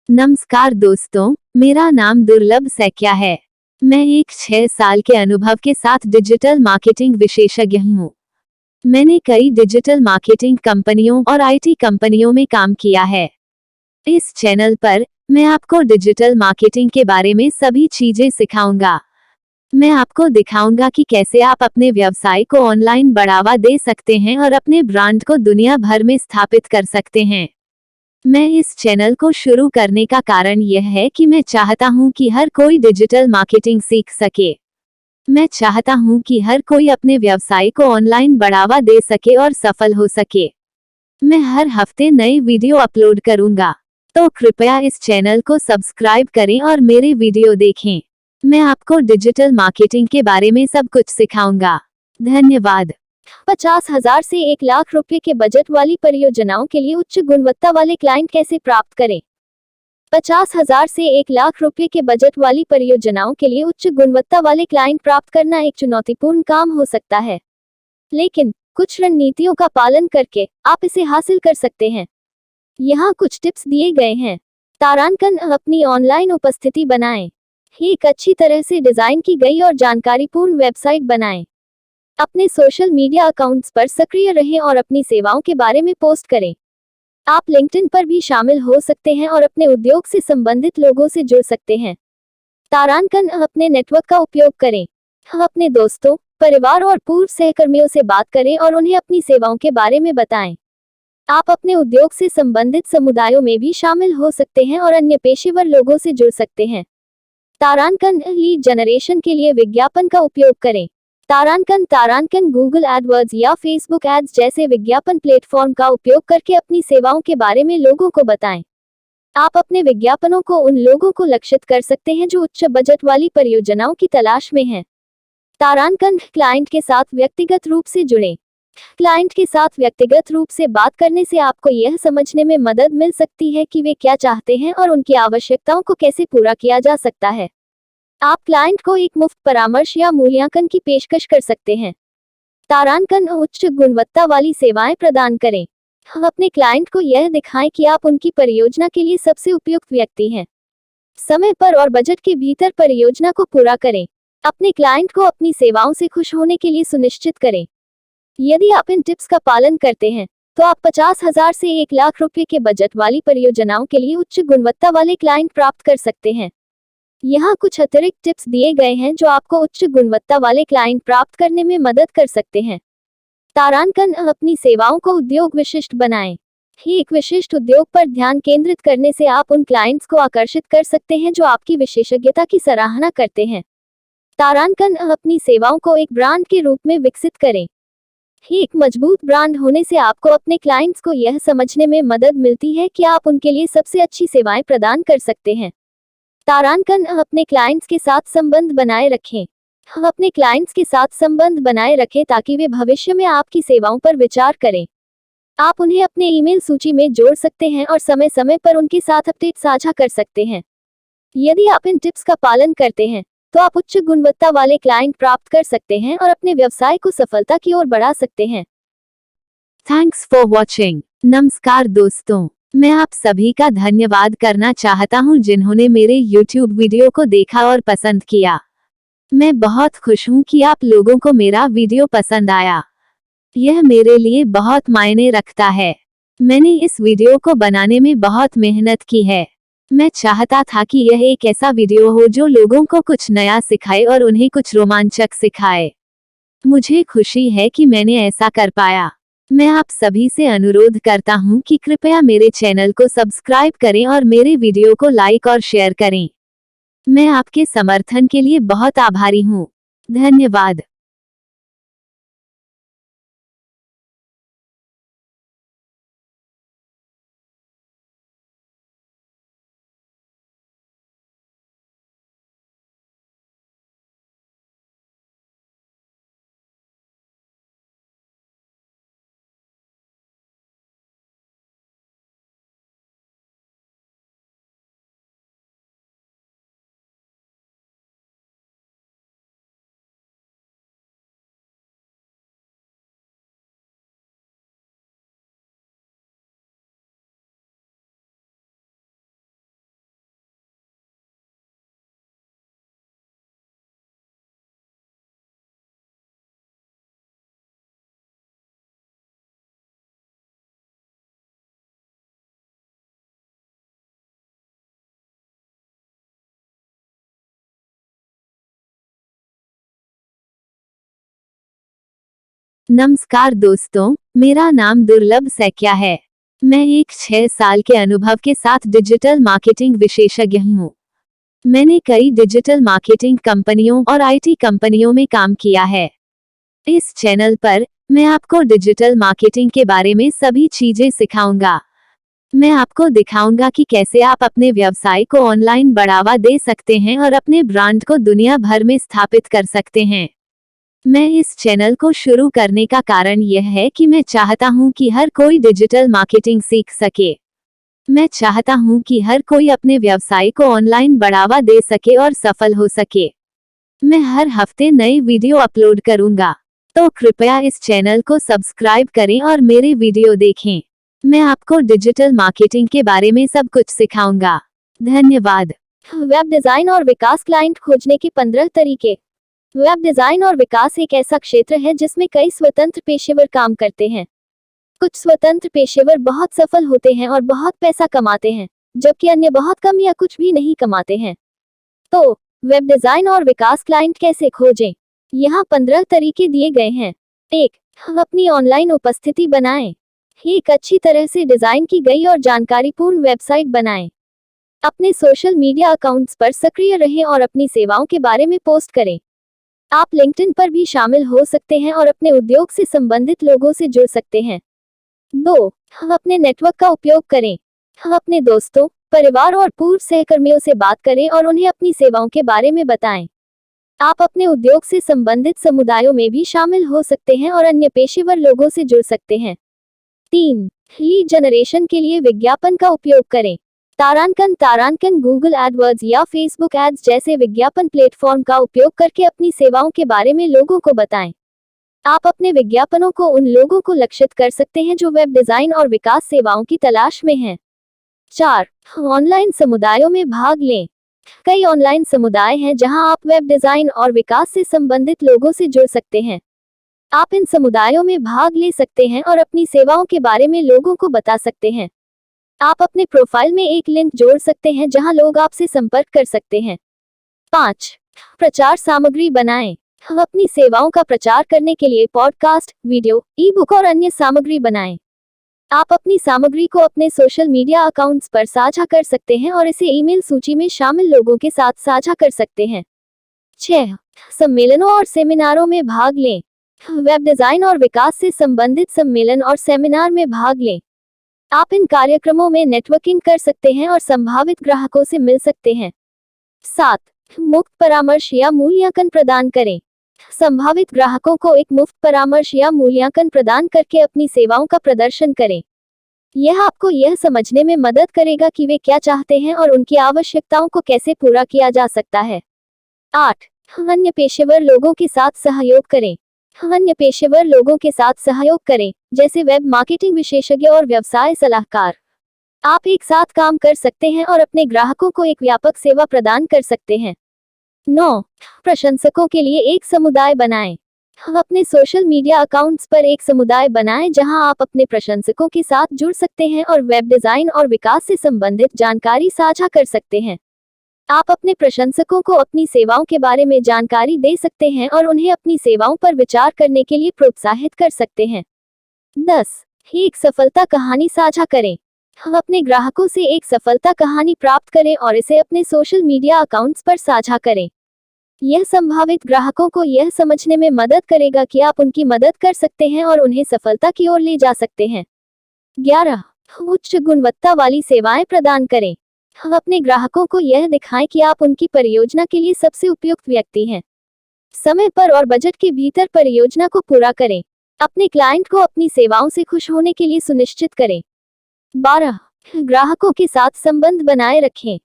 नमस्कार दोस्तों, मेरा नाम दुर्लभ सैकिया है। मैं एक 6 साल के अनुभव के साथ डिजिटल मार्केटिंग विशेषज्ञ हूँ। मैंने कई डिजिटल मार्केटिंग कंपनियों और आईटी कंपनियों में काम किया है। इस चैनल पर मैं आपको डिजिटल मार्केटिंग के बारे में सभी चीजें सिखाऊंगा। मैं आपको दिखाऊंगा कि कैसे आप अपने व्यवसाय को ऑनलाइन बढ़ावा दे सकते हैं और अपने ब्रांड को दुनिया भर में स्थापित कर सकते हैं। मैं इस चैनल को शुरू करने का कारण यह है कि मैं चाहता हूं कि हर कोई डिजिटल मार्केटिंग सीख सके। मैं चाहता हूं कि हर कोई अपने व्यवसाय को ऑनलाइन बढ़ावा दे सके और सफल हो सके। मैं हर हफ्ते नए वीडियो अपलोड करूंगा, तो कृपया इस चैनल को सब्सक्राइब करें और मेरे वीडियो देखें। मैं आपको डिजिटल मार्केटिंग के बारे में सब कुछ सिखाऊंगा। धन्यवाद। 50,000 से 1 लाख रुपए के बजट वाली परियोजनाओं के लिए उच्च गुणवत्ता वाले क्लाइंट कैसे प्राप्त करें? 50,000 से 1 लाख रुपए के बजट वाली परियोजनाओं के लिए उच्च गुणवत्ता वाले क्लाइंट प्राप्त करना एक चुनौतीपूर्ण काम हो सकता है, लेकिन कुछ रणनीतियों का पालन करके आप इसे हासिल कर सकते हैं। यहाँ कुछ टिप्स दिए गए हैं। तारांकन अपनी ऑनलाइन उपस्थिति बनाएं। एक अच्छी तरह से डिजाइन की गई और जानकारीपूर्ण वेबसाइट बनाएं। अपने सोशल मीडिया अकाउंट्स पर सक्रिय रहें और अपनी सेवाओं के बारे में पोस्ट करें। आप लिंक्डइन पर भी शामिल हो सकते हैं और अपने उद्योग से संबंधित लोगों से जुड़ सकते हैं। तारांकन अपने नेटवर्क का उपयोग करें। अपने दोस्तों, परिवार और पूर्व सहकर्मियों से बात करें और उन्हें अपनी सेवाओं के बारे में बताएं। आप अपने उद्योग से संबंधित समुदायों में भी शामिल हो सकते हैं और अन्य पेशेवर लोगों से जुड़ सकते हैं। तारांकन लीड जनरेशन के लिए विज्ञापन का उपयोग करें। तारांकन गूगल एडवर्ड्स या फेसबुक एड्स जैसे विज्ञापन प्लेटफॉर्म का उपयोग करके अपनी सेवाओं के बारे में लोगों को बताएं। आप अपने विज्ञापनों को उन लोगों को लक्षित कर सकते हैं जो उच्च बजट वाली परियोजनाओं की तलाश में हैं। तारांकन क्लाइंट के साथ व्यक्तिगत रूप से जुड़ें। क्लाइंट के साथ व्यक्तिगत रूप से बात करने से आपको यह समझने में मदद मिल सकती है कि वे क्या चाहते हैं और उनकी आवश्यकताओं को कैसे पूरा किया जा सकता है। आप क्लाइंट को एक मुफ्त परामर्श या मूल्यांकन की पेशकश कर सकते हैं। तारांकन उच्च गुणवत्ता वाली सेवाएं प्रदान करें। अपने क्लाइंट को यह दिखाएं कि आप उनकी परियोजना के लिए सबसे उपयुक्त व्यक्ति हैं। समय पर और बजट के भीतर परियोजना को पूरा करें। अपने क्लाइंट को अपनी सेवाओं से खुश होने के लिए सुनिश्चित करें। यदि आप इन टिप्स का पालन करते हैं, तो आप 50,000 से 1 लाख रुपए के बजट वाली परियोजनाओं के लिए उच्च गुणवत्ता वाले क्लाइंट प्राप्त कर सकते हैं। यहाँ कुछ अतिरिक्त टिप्स दिए गए हैं जो आपको उच्च गुणवत्ता वाले क्लाइंट प्राप्त करने में मदद कर सकते हैं। तारांकन अपनी सेवाओं को उद्योग विशिष्ट बनाएं। एक विशिष्ट उद्योग पर ध्यान केंद्रित करने से आप उन क्लाइंट्स को आकर्षित कर सकते हैं जो आपकी विशेषज्ञता की सराहना करते हैं। तारांकन अपनी सेवाओं को एक ब्रांड के रूप में विकसित करें। एक मजबूत ब्रांड होने से आपको अपने क्लाइंट्स को यह समझने में मदद मिलती है कि आप उनके लिए सबसे अच्छी सेवाएं प्रदान कर सकते हैं। तारांकन अपने क्लाइंट्स के साथ संबंध बनाए रखें। अपने क्लाइंट्स के साथ संबंध बनाए रखें ताकि वे भविष्य में आपकी सेवाओं पर विचार करें। आप उन्हें अपने ईमेल सूची में जोड़ सकते हैं और समय समय पर उनके साथ अपडेट साझा कर सकते हैं। यदि आप इन टिप्स का पालन करते हैं, तो आप उच्च गुणवत्ता वाले क्लाइंट प्राप्त कर सकते हैं और अपने व्यवसाय को सफलता की ओर बढ़ा सकते हैं। Thanks for watching. नमस्कार दोस्तों, मैं आप सभी का धन्यवाद करना चाहता हूं जिन्होंने मेरे YouTube वीडियो को देखा और पसंद किया। मैं बहुत खुश हूं कि आप लोगों को मेरा वीडियो पसंद आया। यह मेरे लिए बहुत मायने रखता है। मैंने इस वीडियो को बनाने में बहुत मेहनत की है। मैं चाहता था कि यह एक ऐसा वीडियो हो जो लोगों को कुछ नया सिखाए और उन्हें कुछ रोमांचक सिखाए। मुझे खुशी है कि मैंने ऐसा कर पाया। मैं आप सभी से अनुरोध करता हूं कि कृपया मेरे चैनल को सब्सक्राइब करें और मेरे वीडियो को लाइक और शेयर करें। मैं आपके समर्थन के लिए बहुत आभारी हूं। धन्यवाद। नमस्कार दोस्तों, मेरा नाम दुर्लभ सैकिया है। मैं एक 6 साल के अनुभव के साथ डिजिटल मार्केटिंग विशेषज्ञ हूँ। मैंने कई डिजिटल मार्केटिंग कंपनियों और आईटी कंपनियों में काम किया है। इस चैनल पर मैं आपको डिजिटल मार्केटिंग के बारे में सभी चीजें सिखाऊंगा। मैं आपको दिखाऊंगा कि कैसे आप अपने व्यवसाय को ऑनलाइन बढ़ावा दे सकते हैं और अपने ब्रांड को दुनिया भर में स्थापित कर सकते हैं। मैं इस चैनल को शुरू करने का कारण यह है कि मैं चाहता हूं कि हर कोई डिजिटल मार्केटिंग सीख सके। मैं चाहता हूं कि हर कोई अपने व्यवसाय को ऑनलाइन बढ़ावा दे सके और सफल हो सके। मैं हर हफ्ते नए वीडियो अपलोड करूंगा, तो कृपया इस चैनल को सब्सक्राइब करें और मेरे वीडियो देखें। मैं आपको डिजिटल मार्केटिंग के बारे में सब कुछ सिखाऊंगा। धन्यवाद। वेब डिजाइन और विकास क्लाइंट खोजने के 15 तरीके। वेब डिजाइन और विकास एक ऐसा क्षेत्र है जिसमें कई स्वतंत्र पेशेवर काम करते हैं। कुछ स्वतंत्र पेशेवर बहुत सफल होते हैं और बहुत पैसा कमाते हैं, जबकि अन्य बहुत कम या कुछ भी नहीं कमाते हैं। तो वेब डिजाइन और विकास क्लाइंट कैसे खोजें? यहाँ 15 तरीके दिए गए हैं। 1. अपनी ऑनलाइन उपस्थिति बनाएं। एक अच्छी तरह से डिजाइन की गई और जानकारीपूर्ण वेबसाइट बनाएं। अपने सोशल मीडिया अकाउंट्स पर सक्रिय रहें और अपनी सेवाओं के बारे में पोस्ट करें। आप लिंक्डइन पर भी शामिल हो सकते हैं और अपने उद्योग से संबंधित लोगों से जुड़ सकते हैं। 2. अपने नेटवर्क का उपयोग करें। अपने दोस्तों, परिवार और पूर्व सहकर्मियों से बात करें और उन्हें अपनी सेवाओं के बारे में बताएं। आप अपने उद्योग से संबंधित समुदायों में भी शामिल हो सकते हैं और अन्य पेशेवर लोगों से जुड़ सकते हैं। 3. लीड जनरेशन के लिए विज्ञापन का उपयोग करें। तारांकन गूगल एडवर्ड्स या फेसबुक एड्स जैसे विज्ञापन प्लेटफॉर्म का उपयोग करके अपनी सेवाओं के बारे में लोगों को बताएं। आप अपने विज्ञापनों को उन लोगों को लक्षित कर सकते हैं जो वेब डिजाइन और विकास सेवाओं की तलाश में हैं। 4. ऑनलाइन समुदायों में भाग लें। कई ऑनलाइन समुदाय हैं जहां आप वेब डिजाइन और विकास से संबंधित लोगों से जुड़ सकते हैं। आप इन समुदायों में भाग ले सकते हैं और अपनी सेवाओं के बारे में लोगों को बता सकते हैं। आप अपने प्रोफाइल में एक लिंक जोड़ सकते हैं जहां लोग आपसे संपर्क कर सकते हैं। 5. प्रचार सामग्री बनाएं। अपनी सेवाओं का प्रचार करने के लिए पॉडकास्ट, वीडियो, ई-बुक और अन्य सामग्री बनाएं। आप अपनी सामग्री को अपने सोशल मीडिया अकाउंट्स पर साझा कर सकते हैं और इसे ईमेल सूची में शामिल लोगों के साथ साझा कर सकते हैं। 6. सम्मेलनों और सेमिनारों में भाग लें। वेब डिजाइन और विकास से संबंधित सम्मेलन और सेमिनार में भाग लें। आप इन कार्यक्रमों में नेटवर्किंग कर सकते हैं और संभावित ग्राहकों से मिल सकते हैं। 7. मुफ्त परामर्श या मूल्यांकन प्रदान करें। संभावित ग्राहकों को एक मुफ्त परामर्श या मूल्यांकन प्रदान करके अपनी सेवाओं का प्रदर्शन करें। यह आपको यह समझने में मदद करेगा कि वे क्या चाहते हैं और उनकी आवश्यकताओं को कैसे पूरा किया जा सकता है। 8. अन्य पेशेवर लोगों के साथ सहयोग करें। अन्य पेशेवर लोगों के साथ सहयोग करें, जैसे वेब मार्केटिंग विशेषज्ञ और व्यवसाय सलाहकार। आप एक साथ काम कर सकते हैं और अपने ग्राहकों को एक व्यापक सेवा प्रदान कर सकते हैं। 9. प्रशंसकों के लिए एक समुदाय बनाएं। अपने सोशल मीडिया अकाउंट्स पर एक समुदाय बनाएं जहां आप अपने प्रशंसकों के साथ जुड़ सकते हैं और वेब डिजाइन और विकास से संबंधित जानकारी साझा कर सकते हैं। आप अपने प्रशंसकों को अपनी सेवाओं के बारे में जानकारी दे सकते हैं और उन्हें अपनी सेवाओं पर विचार करने के लिए प्रोत्साहित कर सकते हैं। 10. एक सफलता कहानी साझा करें। अपने ग्राहकों से एक सफलता कहानी प्राप्त करें और इसे अपने सोशल मीडिया अकाउंट्स पर साझा करें। यह संभावित ग्राहकों को यह समझने में मदद करेगा कि आप उनकी मदद कर सकते हैं और उन्हें सफलता की ओर ले जा सकते हैं। 11. उच्च गुणवत्ता वाली सेवाएं प्रदान करें। अपने ग्राहकों को यह दिखाएं कि आप उनकी परियोजना के लिए सबसे उपयुक्त व्यक्ति हैं। समय पर और बजट के भीतर परियोजना को पूरा करें। अपने क्लाइंट को अपनी सेवाओं से खुश होने के लिए सुनिश्चित करें। 12. ग्राहकों के साथ संबंध बनाए रखें।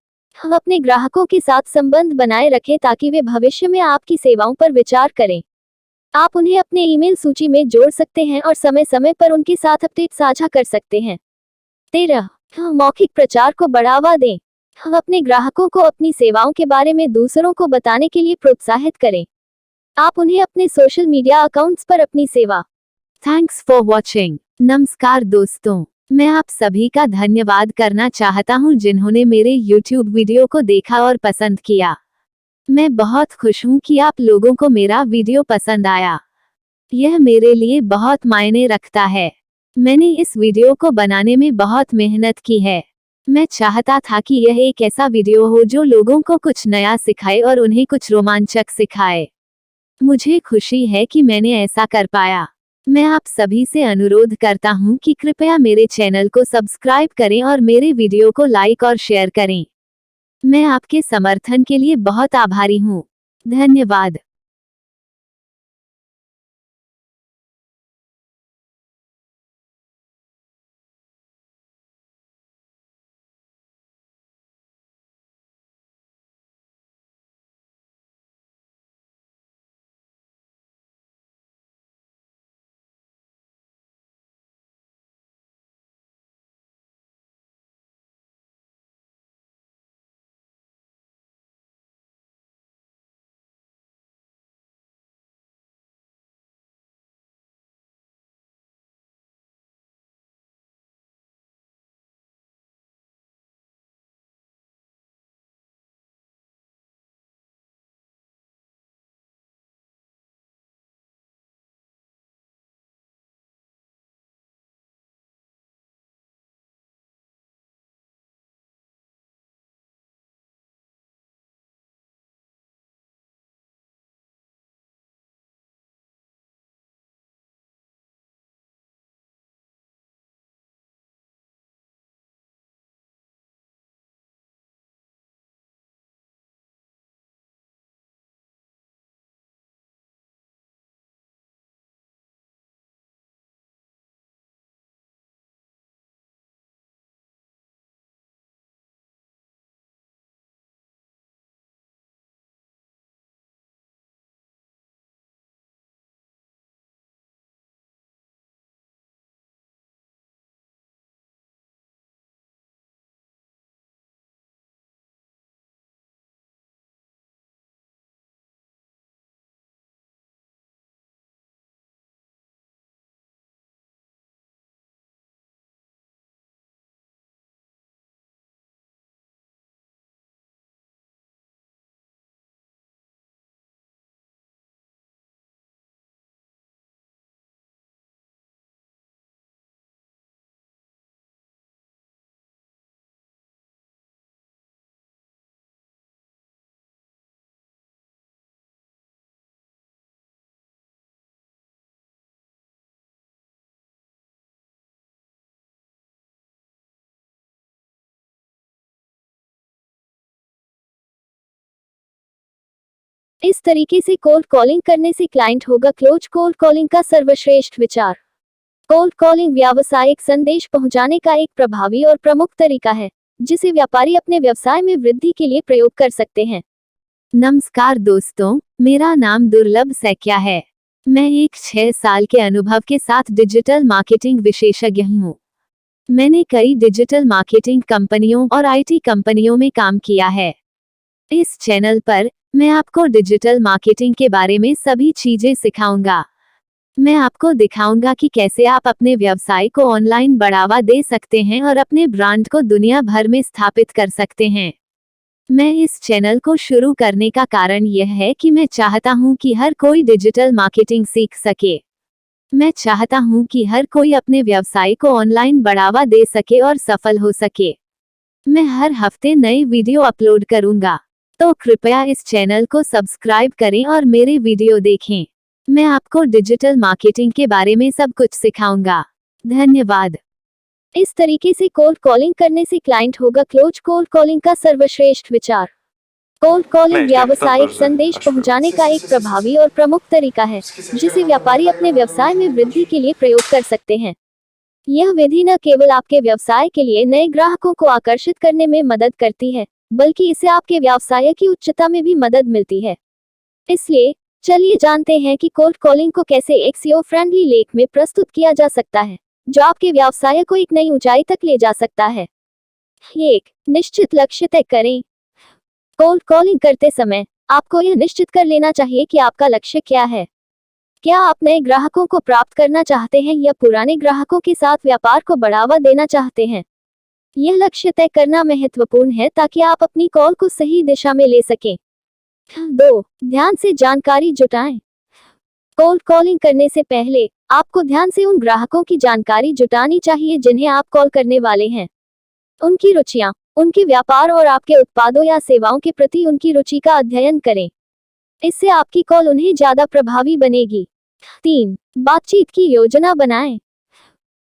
अपने ग्राहकों के साथ संबंध बनाए रखें ताकि वे भविष्य में आपकी सेवाओं पर विचार करें। आप उन्हें अपने ईमेल सूची में जोड़ सकते हैं और समय समय पर उनके साथ अपडेट साझा कर सकते हैं। 13. मौखिक प्रचार को बढ़ावा दें। अपने ग्राहकों को अपनी सेवाओं के बारे में दूसरों को बताने के लिए प्रोत्साहित करें। आप उन्हें अपने सोशल मीडिया अकाउंट्स पर अपनी सेवा। Thanks for watching. नमस्कार दोस्तों, मैं आप सभी का धन्यवाद करना चाहता हूं जिन्होंने मेरे YouTube वीडियो को देखा और पसंद किया। मैं बहुत खुश हूं कि आप लोगों को मेरा वीडियो पसंद आया। यह मेरे लिए बहुत मायने रखता है। मैंने इस वीडियो को बनाने में बहुत मेहनत की है। मैं चाहता था कि यह एक ऐसा वीडियो हो जो लोगों को कुछ नया सिखाए और उन्हें कुछ रोमांचक सिखाए। मुझे खुशी है कि मैंने ऐसा कर पाया। मैं आप सभी से अनुरोध करता हूं कि कृपया मेरे चैनल को सब्सक्राइब करें और मेरे वीडियो को लाइक और शेयर करें। मैं आपके समर्थन के लिए बहुत आभारी हूं। धन्यवाद। इस तरीके से कोल्ड कॉलिंग करने से क्लाइंट होगा क्लोज। कोल्ड कॉलिंग का सर्वश्रेष्ठ विचार। कोल्ड कॉलिंग व्यावसायिक संदेश पहुंचाने का एक प्रभावी और प्रमुख तरीका है, जिसे व्यापारी अपने व्यवसाय में वृद्धि के लिए प्रयोग कर सकते हैं। नमस्कार दोस्तों, मेरा नाम दुर्लभ सैकिया है। मैं एक 6 साल के अनुभव के साथ डिजिटल मार्केटिंग विशेषज्ञ हूँ। मैंने कई डिजिटल मार्केटिंग कंपनियों और आईटी कंपनियों में काम किया है। इस चैनल पर मैं आपको डिजिटल मार्केटिंग के बारे में सभी चीजें सिखाऊंगा। मैं आपको दिखाऊंगा कि कैसे आप अपने व्यवसाय को ऑनलाइन बढ़ावा दे सकते हैं और अपने ब्रांड को दुनिया भर में स्थापित कर सकते हैं। मैं इस चैनल को शुरू करने का कारण यह है कि मैं चाहता हूं कि हर कोई डिजिटल मार्केटिंग सीख सके। मैं चाहता हूं कि हर कोई अपने व्यवसाय को ऑनलाइन बढ़ावा दे सके और सफल हो सके। मैं हर हफ्ते नए वीडियो अपलोड करूंगा, तो कृपया इस चैनल को सब्सक्राइब करें और मेरे वीडियो देखें। मैं आपको डिजिटल मार्केटिंग के बारे में सब कुछ सिखाऊंगा। धन्यवाद। इस तरीके से कोल्ड कॉलिंग करने से क्लाइंट होगा क्लोज। कोल्ड कॉलिंग का सर्वश्रेष्ठ विचार। कोल्ड कॉलिंग व्यावसायिक संदेश पहुंचाने का एक प्रभावी और प्रमुख तरीका है, जिसे व्यापारी अपने व्यवसाय में वृद्धि के लिए प्रयोग कर सकते हैं। यह विधि न केवल आपके व्यवसाय के लिए नए ग्राहकों को आकर्षित करने में मदद करती है, बल्कि इससे आपके व्यवसाय की उच्चता में भी मदद मिलती है। इसलिए चलिए जानते हैं कि कोल्ड कॉलिंग को कैसे एक SEO फ्रेंडली लेख में प्रस्तुत किया जा सकता है, जो आपके व्यवसाय को एक नई ऊंचाई तक ले जा सकता है। 1. निश्चित लक्ष्य तय करें। कोल्ड कॉलिंग करते समय आपको यह निश्चित कर लेना चाहिए कि आपका लक्ष्य क्या है। क्या आप नए ग्राहकों को प्राप्त करना चाहते हैं या पुराने ग्राहकों के साथ व्यापार को बढ़ावा देना चाहते हैं? यह लक्ष्य तय करना महत्वपूर्ण है ताकि आप अपनी कॉल को सही दिशा में ले सकें। 2. ध्यान से जानकारी जुटाएं। कोल्ड कॉलिंग करने से पहले आपको ध्यान से उन ग्राहकों की जानकारी जुटानी चाहिए जिन्हें आप कॉल करने वाले हैं। उनकी रुचियां, उनके व्यापार और आपके उत्पादों या सेवाओं के प्रति उनकी रुचि का अध्ययन करें। इससे आपकी कॉल उन्हें ज्यादा प्रभावी बनेगी। 3. बातचीत की योजना बनाएं।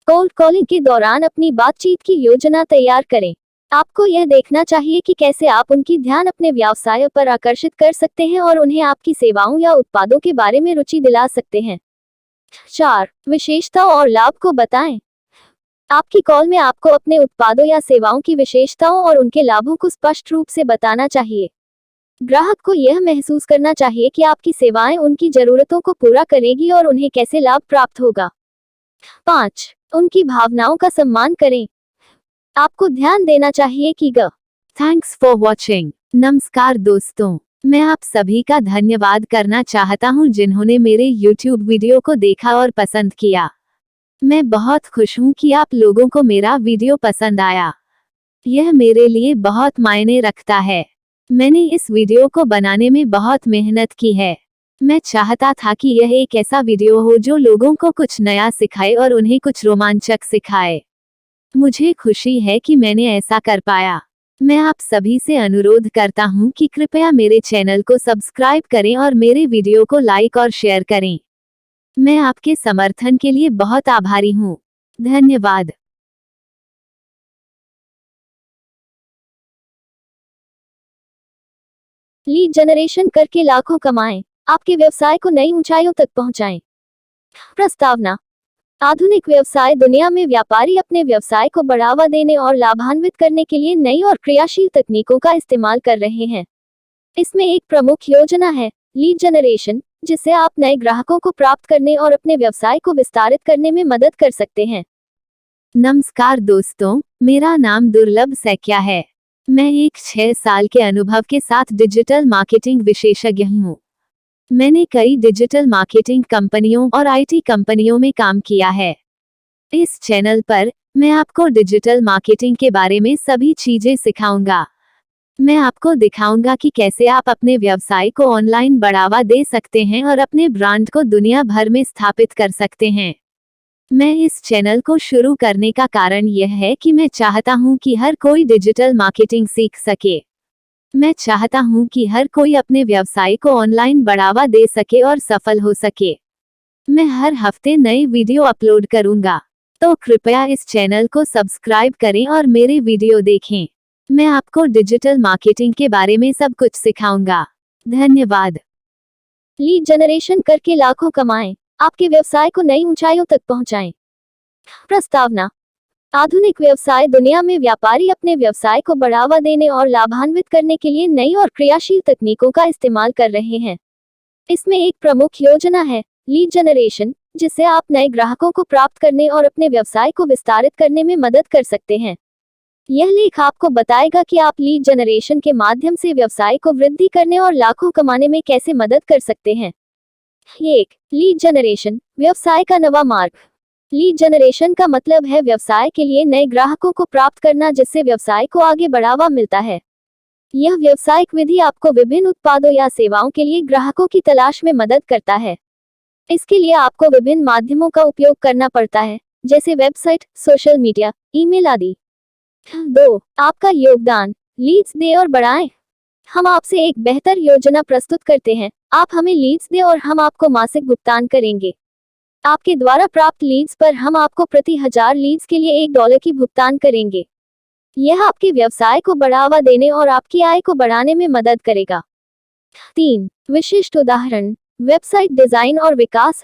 कोल्ड कॉलिंग के दौरान अपनी बातचीत की योजना तैयार करें। आपको यह देखना चाहिए कि कैसे आप उनकी ध्यान अपने व्यवसाय पर आकर्षित कर सकते हैं और उन्हें आपकी सेवाओं या उत्पादों के बारे में रुचि दिला सकते हैं। 4. विशेषता और लाभ को बताएं। आपकी कॉल में आपको अपने उत्पादों या सेवाओं की विशेषताओं और उनके लाभों को स्पष्ट रूप से बताना चाहिए। ग्राहक को यह महसूस करना चाहिए कि आपकी सेवाएं उनकी जरूरतों को पूरा करेगी और उन्हें कैसे लाभ प्राप्त होगा। 5. उनकी भावनाओं का सम्मान करें। आपको ध्यान देना चाहिए कि थैंक्स फॉर वॉचिंग। नमस्कार दोस्तों, मैं आप सभी का धन्यवाद करना चाहता हूं जिन्होंने मेरे YouTube वीडियो को देखा और पसंद किया। मैं बहुत खुश हूं कि आप लोगों को मेरा वीडियो पसंद आया। यह मेरे लिए बहुत मायने रखता है। मैंने इस वीडियो को बनाने में बहुत मेहनत की है। मैं चाहता था कि यह एक ऐसा वीडियो हो जो लोगों को कुछ नया सिखाए और उन्हें कुछ रोमांचक सिखाए। मुझे खुशी है कि मैंने ऐसा कर पाया। मैं आप सभी से अनुरोध करता हूं कि कृपया मेरे चैनल को सब्सक्राइब करें और मेरे वीडियो को लाइक और शेयर करें। मैं आपके समर्थन के लिए बहुत आभारी हूं। धन्यवाद। लीड जनरेशन करके लाखों कमाएं, आपके व्यवसाय को नई ऊंचाइयों तक पहुंचाएं। प्रस्तावना। आधुनिक व्यवसाय दुनिया में व्यापारी अपने व्यवसाय को बढ़ावा देने और लाभान्वित करने के लिए नई और क्रियाशील तकनीकों का इस्तेमाल कर रहे हैं। इसमें एक प्रमुख योजना है लीड जनरेशन, जिससे आप नए ग्राहकों को प्राप्त करने और अपने व्यवसाय को विस्तारित करने में मदद कर सकते हैं। नमस्कार दोस्तों, मेरा नाम दुर्लभ सैकिया है। मैं एक 6 साल के अनुभव के साथ डिजिटल मार्केटिंग विशेषज्ञ हूँ। मैंने कई डिजिटल मार्केटिंग कंपनियों और आईटी कंपनियों में काम किया है। इस चैनल पर मैं आपको डिजिटल मार्केटिंग के बारे में सभी चीजें सिखाऊंगा। मैं आपको दिखाऊंगा कि कैसे आप अपने व्यवसाय को ऑनलाइन बढ़ावा दे सकते हैं और अपने ब्रांड को दुनिया भर में स्थापित कर सकते हैं। मैं इस चैनल को शुरू करने का कारण यह है कि मैं चाहता हूं कि हर कोई डिजिटल मार्केटिंग सीख सके। मैं चाहता हूं कि हर कोई अपने व्यवसाय को ऑनलाइन बढ़ावा दे सके और सफल हो सके। मैं हर हफ्ते नए वीडियो अपलोड करूंगा, तो कृपया इस चैनल को सब्सक्राइब करें और मेरे वीडियो देखें। मैं आपको डिजिटल मार्केटिंग के बारे में सब कुछ सिखाऊंगा। धन्यवाद। लीड जनरेशन करके लाखों कमाएं, आपके व्यवसाय को नई ऊंचाइयों तक पहुंचाएं। प्रस्तावना। आधुनिक व्यवसाय दुनिया में व्यापारी अपने व्यवसाय को बढ़ावा देने और लाभान्वित करने के लिए नई और क्रियाशील तकनीकों का इस्तेमाल कर रहे हैं। इसमें एक प्रमुख योजना है लीड जनरेशन, जिससे आप नए ग्राहकों को प्राप्त करने और अपने व्यवसाय को विस्तारित करने में मदद कर सकते हैं। यह लेख आपको बताएगा कि आप लीड जनरेशन के माध्यम से व्यवसाय को वृद्धि करने और लाखों कमाने में कैसे मदद कर सकते हैं। 1. लीड जनरेशन, व्यवसाय का नवा मार्ग। लीड जनरेशन का मतलब है व्यवसाय के लिए नए ग्राहकों को प्राप्त करना, जिससे व्यवसाय को आगे बढ़ावा मिलता है। यह व्यावसायिक विधि आपको विभिन्न उत्पादों या सेवाओं के लिए ग्राहकों की तलाश में मदद करता है। इसके लिए आपको विभिन्न माध्यमों का उपयोग करना पड़ता है, जैसे वेबसाइट, सोशल मीडिया, ईमेल आदि। 2. आपका योगदान, लीड्स दे और बढ़ाएं। हम आपसे एक बेहतर योजना प्रस्तुत करते हैं। आप हमें लीड्स दें और हम आपको मासिक भुगतान करेंगे। आपके द्वारा प्राप्त लीड्स पर हम आपको प्रति 1000 लीड्स के लिए $1 की भुगतान करेंगे। यह आपके व्यवसाय को बढ़ावा देने और आपकी आय को बढ़ाने में मदद करेगा। 3. विशिष्ट उदाहरण, वेबसाइट डिजाइन और विकास।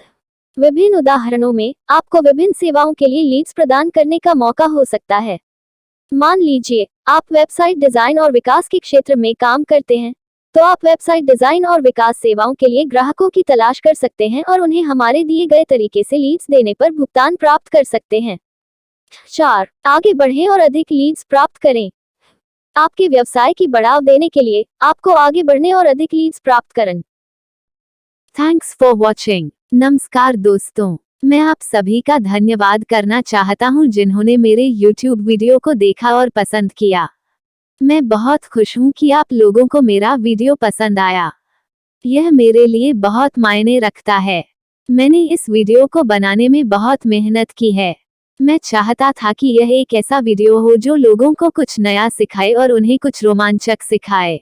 विभिन्न उदाहरणों में आपको विभिन्न सेवाओं के लिए लीड्स प्रदान करने का मौका हो सकता है। मान लीजिए आप वेबसाइट डिजाइन और विकास के क्षेत्र में काम करते हैं, तो आप वेबसाइट डिजाइन और विकास सेवाओं के लिए ग्राहकों की तलाश कर सकते हैं और उन्हें हमारे दिए गए तरीके से लीड्स देने पर भुगतान प्राप्त कर सकते हैं। 4. आगे बढ़ें और अधिक लीड्स प्राप्त करें। आपके व्यवसाय की बढ़ावा देने के लिए आपको आगे बढ़ने और अधिक लीड्स प्राप्त करें। Thanks for watching. नमस्कार दोस्तों, मैं आप सभी का धन्यवाद करना चाहता हूं जिन्होंने मेरे YouTube वीडियो को देखा और पसंद किया। मैं बहुत खुश हूं कि आप लोगों को मेरा वीडियो पसंद आया। यह मेरे लिए बहुत मायने रखता है। मैंने इस वीडियो को बनाने में बहुत मेहनत की है। मैं चाहता था कि यह एक ऐसा वीडियो हो जो लोगों को कुछ नया सिखाए और उन्हें कुछ रोमांचक सिखाए।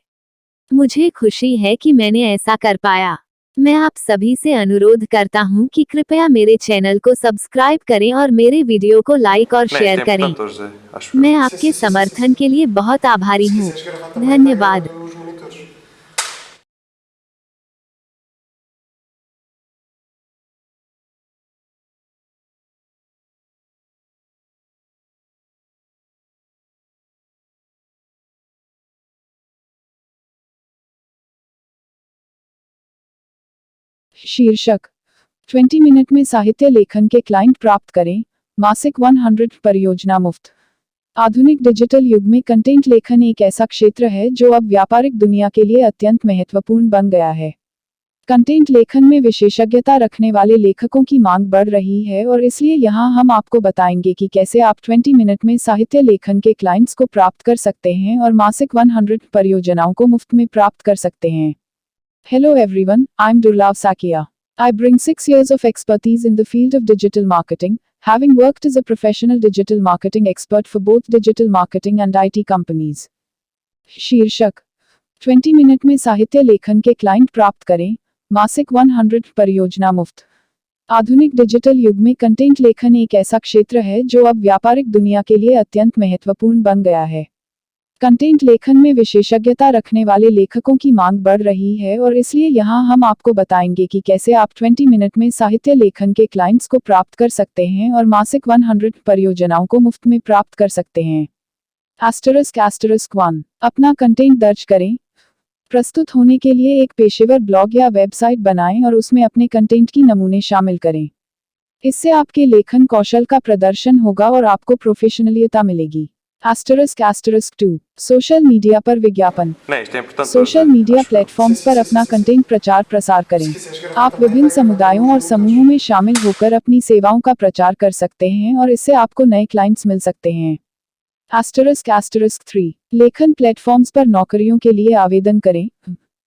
मुझे खुशी है कि मैंने ऐसा कर पाया। मैं आप सभी से अनुरोध करता हूं कि कृपया मेरे चैनल को सब्सक्राइब करें और मेरे वीडियो को लाइक और Não, isto शेयर é करें। importante hoje, acho eu. मैं Sim, आपके sim, sim, sim, समर्थन sim. के लिए बहुत आभारी Sim, हूँ। sim, acho que a gravata também vai धन्यवाद। gravar os monitores. शीर्षक 20 मिनट में साहित्य लेखन के क्लाइंट प्राप्त करें, मासिक 100 परियोजना मुफ्त। आधुनिक डिजिटल युग में कंटेंट लेखन एक ऐसा क्षेत्र है जो अब व्यापारिक दुनिया के लिए अत्यंत महत्वपूर्ण बन गया है। कंटेंट लेखन में विशेषज्ञता रखने वाले लेखकों की मांग बढ़ रही है और इसलिए यहाँ हम आपको बताएंगे कि कैसे आप 20 मिनट में साहित्य लेखन के क्लाइंट्स को प्राप्त कर सकते हैं और मासिक 100 परियोजनाओं को मुफ्त में प्राप्त कर सकते हैं। Hello everyone, I'm Durlav Sakia. I bring 6 years of expertise in the field of digital marketing, having worked as a professional digital marketing expert for both digital marketing and IT companies. शीर्षक 20 मिनट में साहित्य लेखन के क्लाइंट प्राप्त करें, मासिक 100 परियोजना मुफ्त। आधुनिक डिजिटल युग में कंटेंट लेखन एक ऐसा क्षेत्र है जो अब व्यापारिक दुनिया के लिए अत्यंत महत्वपूर्ण बन गया है। कंटेंट लेखन में विशेषज्ञता रखने वाले लेखकों की मांग बढ़ रही है और इसलिए यहाँ हम आपको बताएंगे कि कैसे आप 20 मिनट में साहित्य लेखन के क्लाइंट्स को प्राप्त कर सकते हैं और मासिक 100 परियोजनाओं को मुफ्त में प्राप्त कर सकते हैं। *** 1 अपना कंटेंट दर्ज करें। प्रस्तुत होने के लिए एक पेशेवर ब्लॉग या वेबसाइट बनाएं और उसमें अपने कंटेंट की नमूने शामिल करें। इससे आपके लेखन कौशल का प्रदर्शन होगा और आपको प्रोफेशनलियता मिलेगी। ***2 सोशल मीडिया पर विज्ञापन। Não, isto é importante social hoje, media acho eu. Platforms पर अपना कंटेंट प्रचार प्रसार करें। Se quiseres gravar आप também विभिन्न vai gravar समुदायों और os समूहों में शामिल होकर अपनी सेवाओं का प्रचार कर सकते हैं और इससे आपको नए क्लाइंट्स मिल सकते हैं। ***3 लेखन प्लेटफॉर्म्स पर नौकरियों के लिए आवेदन करें।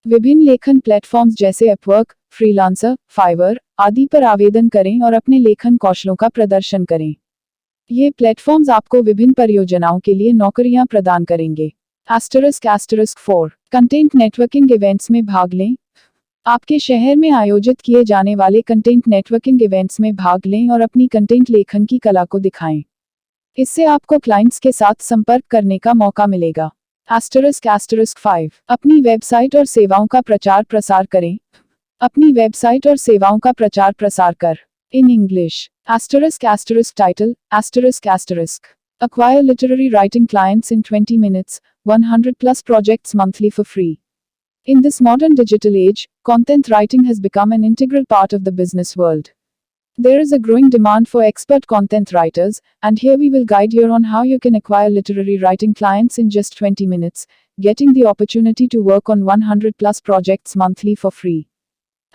विभिन्न लेखन प्लेटफॉर्म्स जैसे अपवर्क, फ्रीलांसर, फाइवर आदि पर आवेदन करें और अपने लेखन कौशलों का प्रदर्शन करें। ये प्लेटफॉर्म्स आपको विभिन्न परियोजनाओं के लिए नौकरियां प्रदान करेंगे। ***4 कंटेंट नेटवर्किंग इवेंट्स में भाग लें। आपके शहर में आयोजित किए जाने वाले कंटेंट नेटवर्किंग इवेंट्स में भाग लें और अपनी कंटेंट लेखन की कला को दिखाएं। इससे आपको क्लाइंट्स के साथ संपर्क करने का मौका मिलेगा। ***5 अपनी वेबसाइट और सेवाओं का प्रचार प्रसार करें। अपनी वेबसाइट और सेवाओं का प्रचार प्रसार कर। In English, ***title, acquire literary writing clients in 20 minutes, 100 plus projects monthly for free. In this modern digital age, content writing has become an integral part of the business world. There is a growing demand for expert content writers, and here we will guide you on how you can acquire literary writing clients in just 20 minutes, getting the opportunity to work on 100 plus projects monthly for free.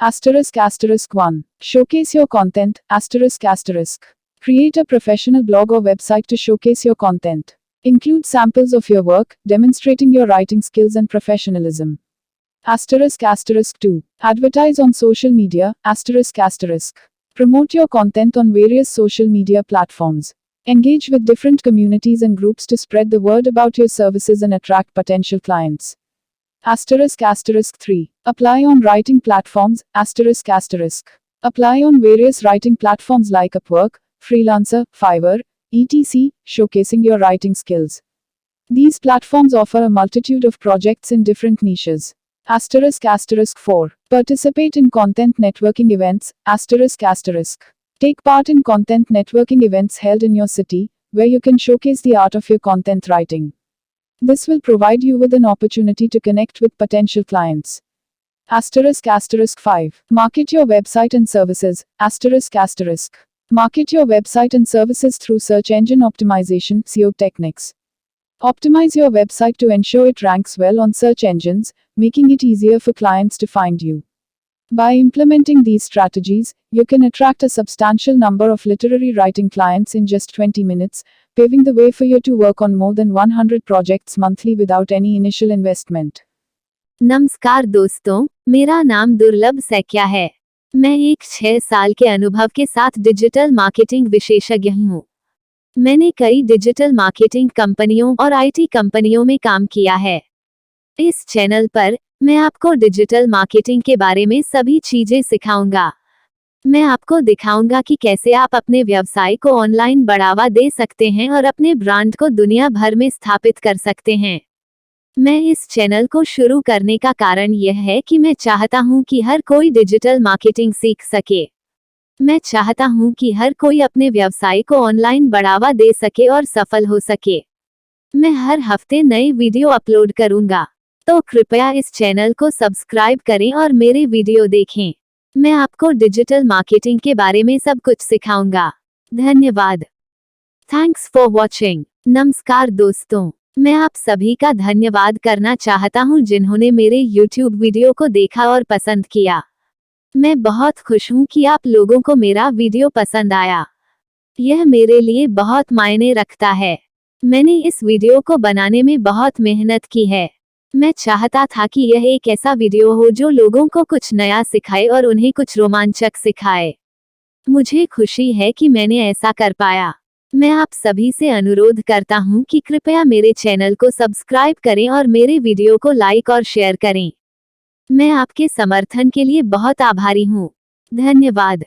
***1 Showcase your content, ***. Create a professional blog or website to showcase your content. Include samples of your work, demonstrating your writing skills and professionalism. ***2 Advertise on social media, ***. Promote your content on various social media platforms. Engage with different communities and groups to spread the word about your services and attract potential clients. ***3 Apply on writing platforms, ***. Apply on various writing platforms like Upwork, Freelancer, Fiverr, etc., showcasing your writing skills. These platforms offer a multitude of projects in different niches. ***4 Participate in content networking events, ***. Take part in content networking events held in your city, where you can showcase the art of your content writing. This will provide you with an opportunity to connect with potential clients. ***5 Market your website and services, ***. Market your website and services through search engine optimization, SEO techniques. Optimize your website to ensure it ranks well on search engines, making it easier for clients to find you. By implementing these strategies, you can attract a substantial number of literary writing clients in just 20 minutes, paving the way for you to work on more than 100 projects monthly without any initial investment. नमस्कार दोस्तों, मेरा नाम दुर्लभ सैकिया है। मैं एक 6 साल के अनुभव के साथ डिजिटल मार्केटिंग विशेषज्ञ हूँ। मैंने कई डिजिटल मार्केटिंग कंपनियों और आईटी कंपनियों में काम किया है। इस चैनल पर मैं आपको डिजिटल मार्केटिंग के बारे में सभी चीजें सिखाऊंगा। मैं आपको दिखाऊंगा कि कैसे आप अपने व्यवसाय को ऑनलाइन बढ़ावा दे सकते हैं और अपने ब्रांड को दुनिया भर में स्थापित कर सकते हैं। मैं इस चैनल को शुरू करने का कारण यह है कि मैं चाहता हूं कि हर कोई डिजिटल मार्केटिंग सीख सके। मैं चाहता हूं कि हर कोई अपने व्यवसाय को ऑनलाइन बढ़ावा दे सके और सफल हो सके। मैं हर हफ्ते नए वीडियो अपलोड करूंगा, तो कृपया इस चैनल को सब्सक्राइब करें और मेरे वीडियो देखें। मैं आपको डिजिटल मार्केटिंग के बारे में सब कुछ सिखाऊंगा। धन्यवाद। Thanks for watching. नमस्कार दोस्तों, मैं आप सभी का धन्यवाद करना चाहता हूं जिन्होंने मेरे YouTube वीडियो को देखा और पसंद किया। मैं बहुत खुश हूं कि आप लोगों को मेरा वीडियो पसंद आया। यह मेरे लिए बहुत मायने रखता है। मैंने इस वीडियो को बनाने में बहुत मेहनत की है। मैं चाहता था कि यह एक ऐसा वीडियो हो जो लोगों को कुछ नया सिखाए और उन्हें कुछ रोमांचक सिखाए। मुझे खुशी है कि मैंने ऐसा कर पाया। मैं आप सभी से अनुरोध करता हूं कि कृपया मेरे चैनल को सब्सक्राइब करें और मेरे वीडियो को लाइक और शेयर करें। मैं आपके समर्थन के लिए बहुत आभारी हूं। धन्यवाद।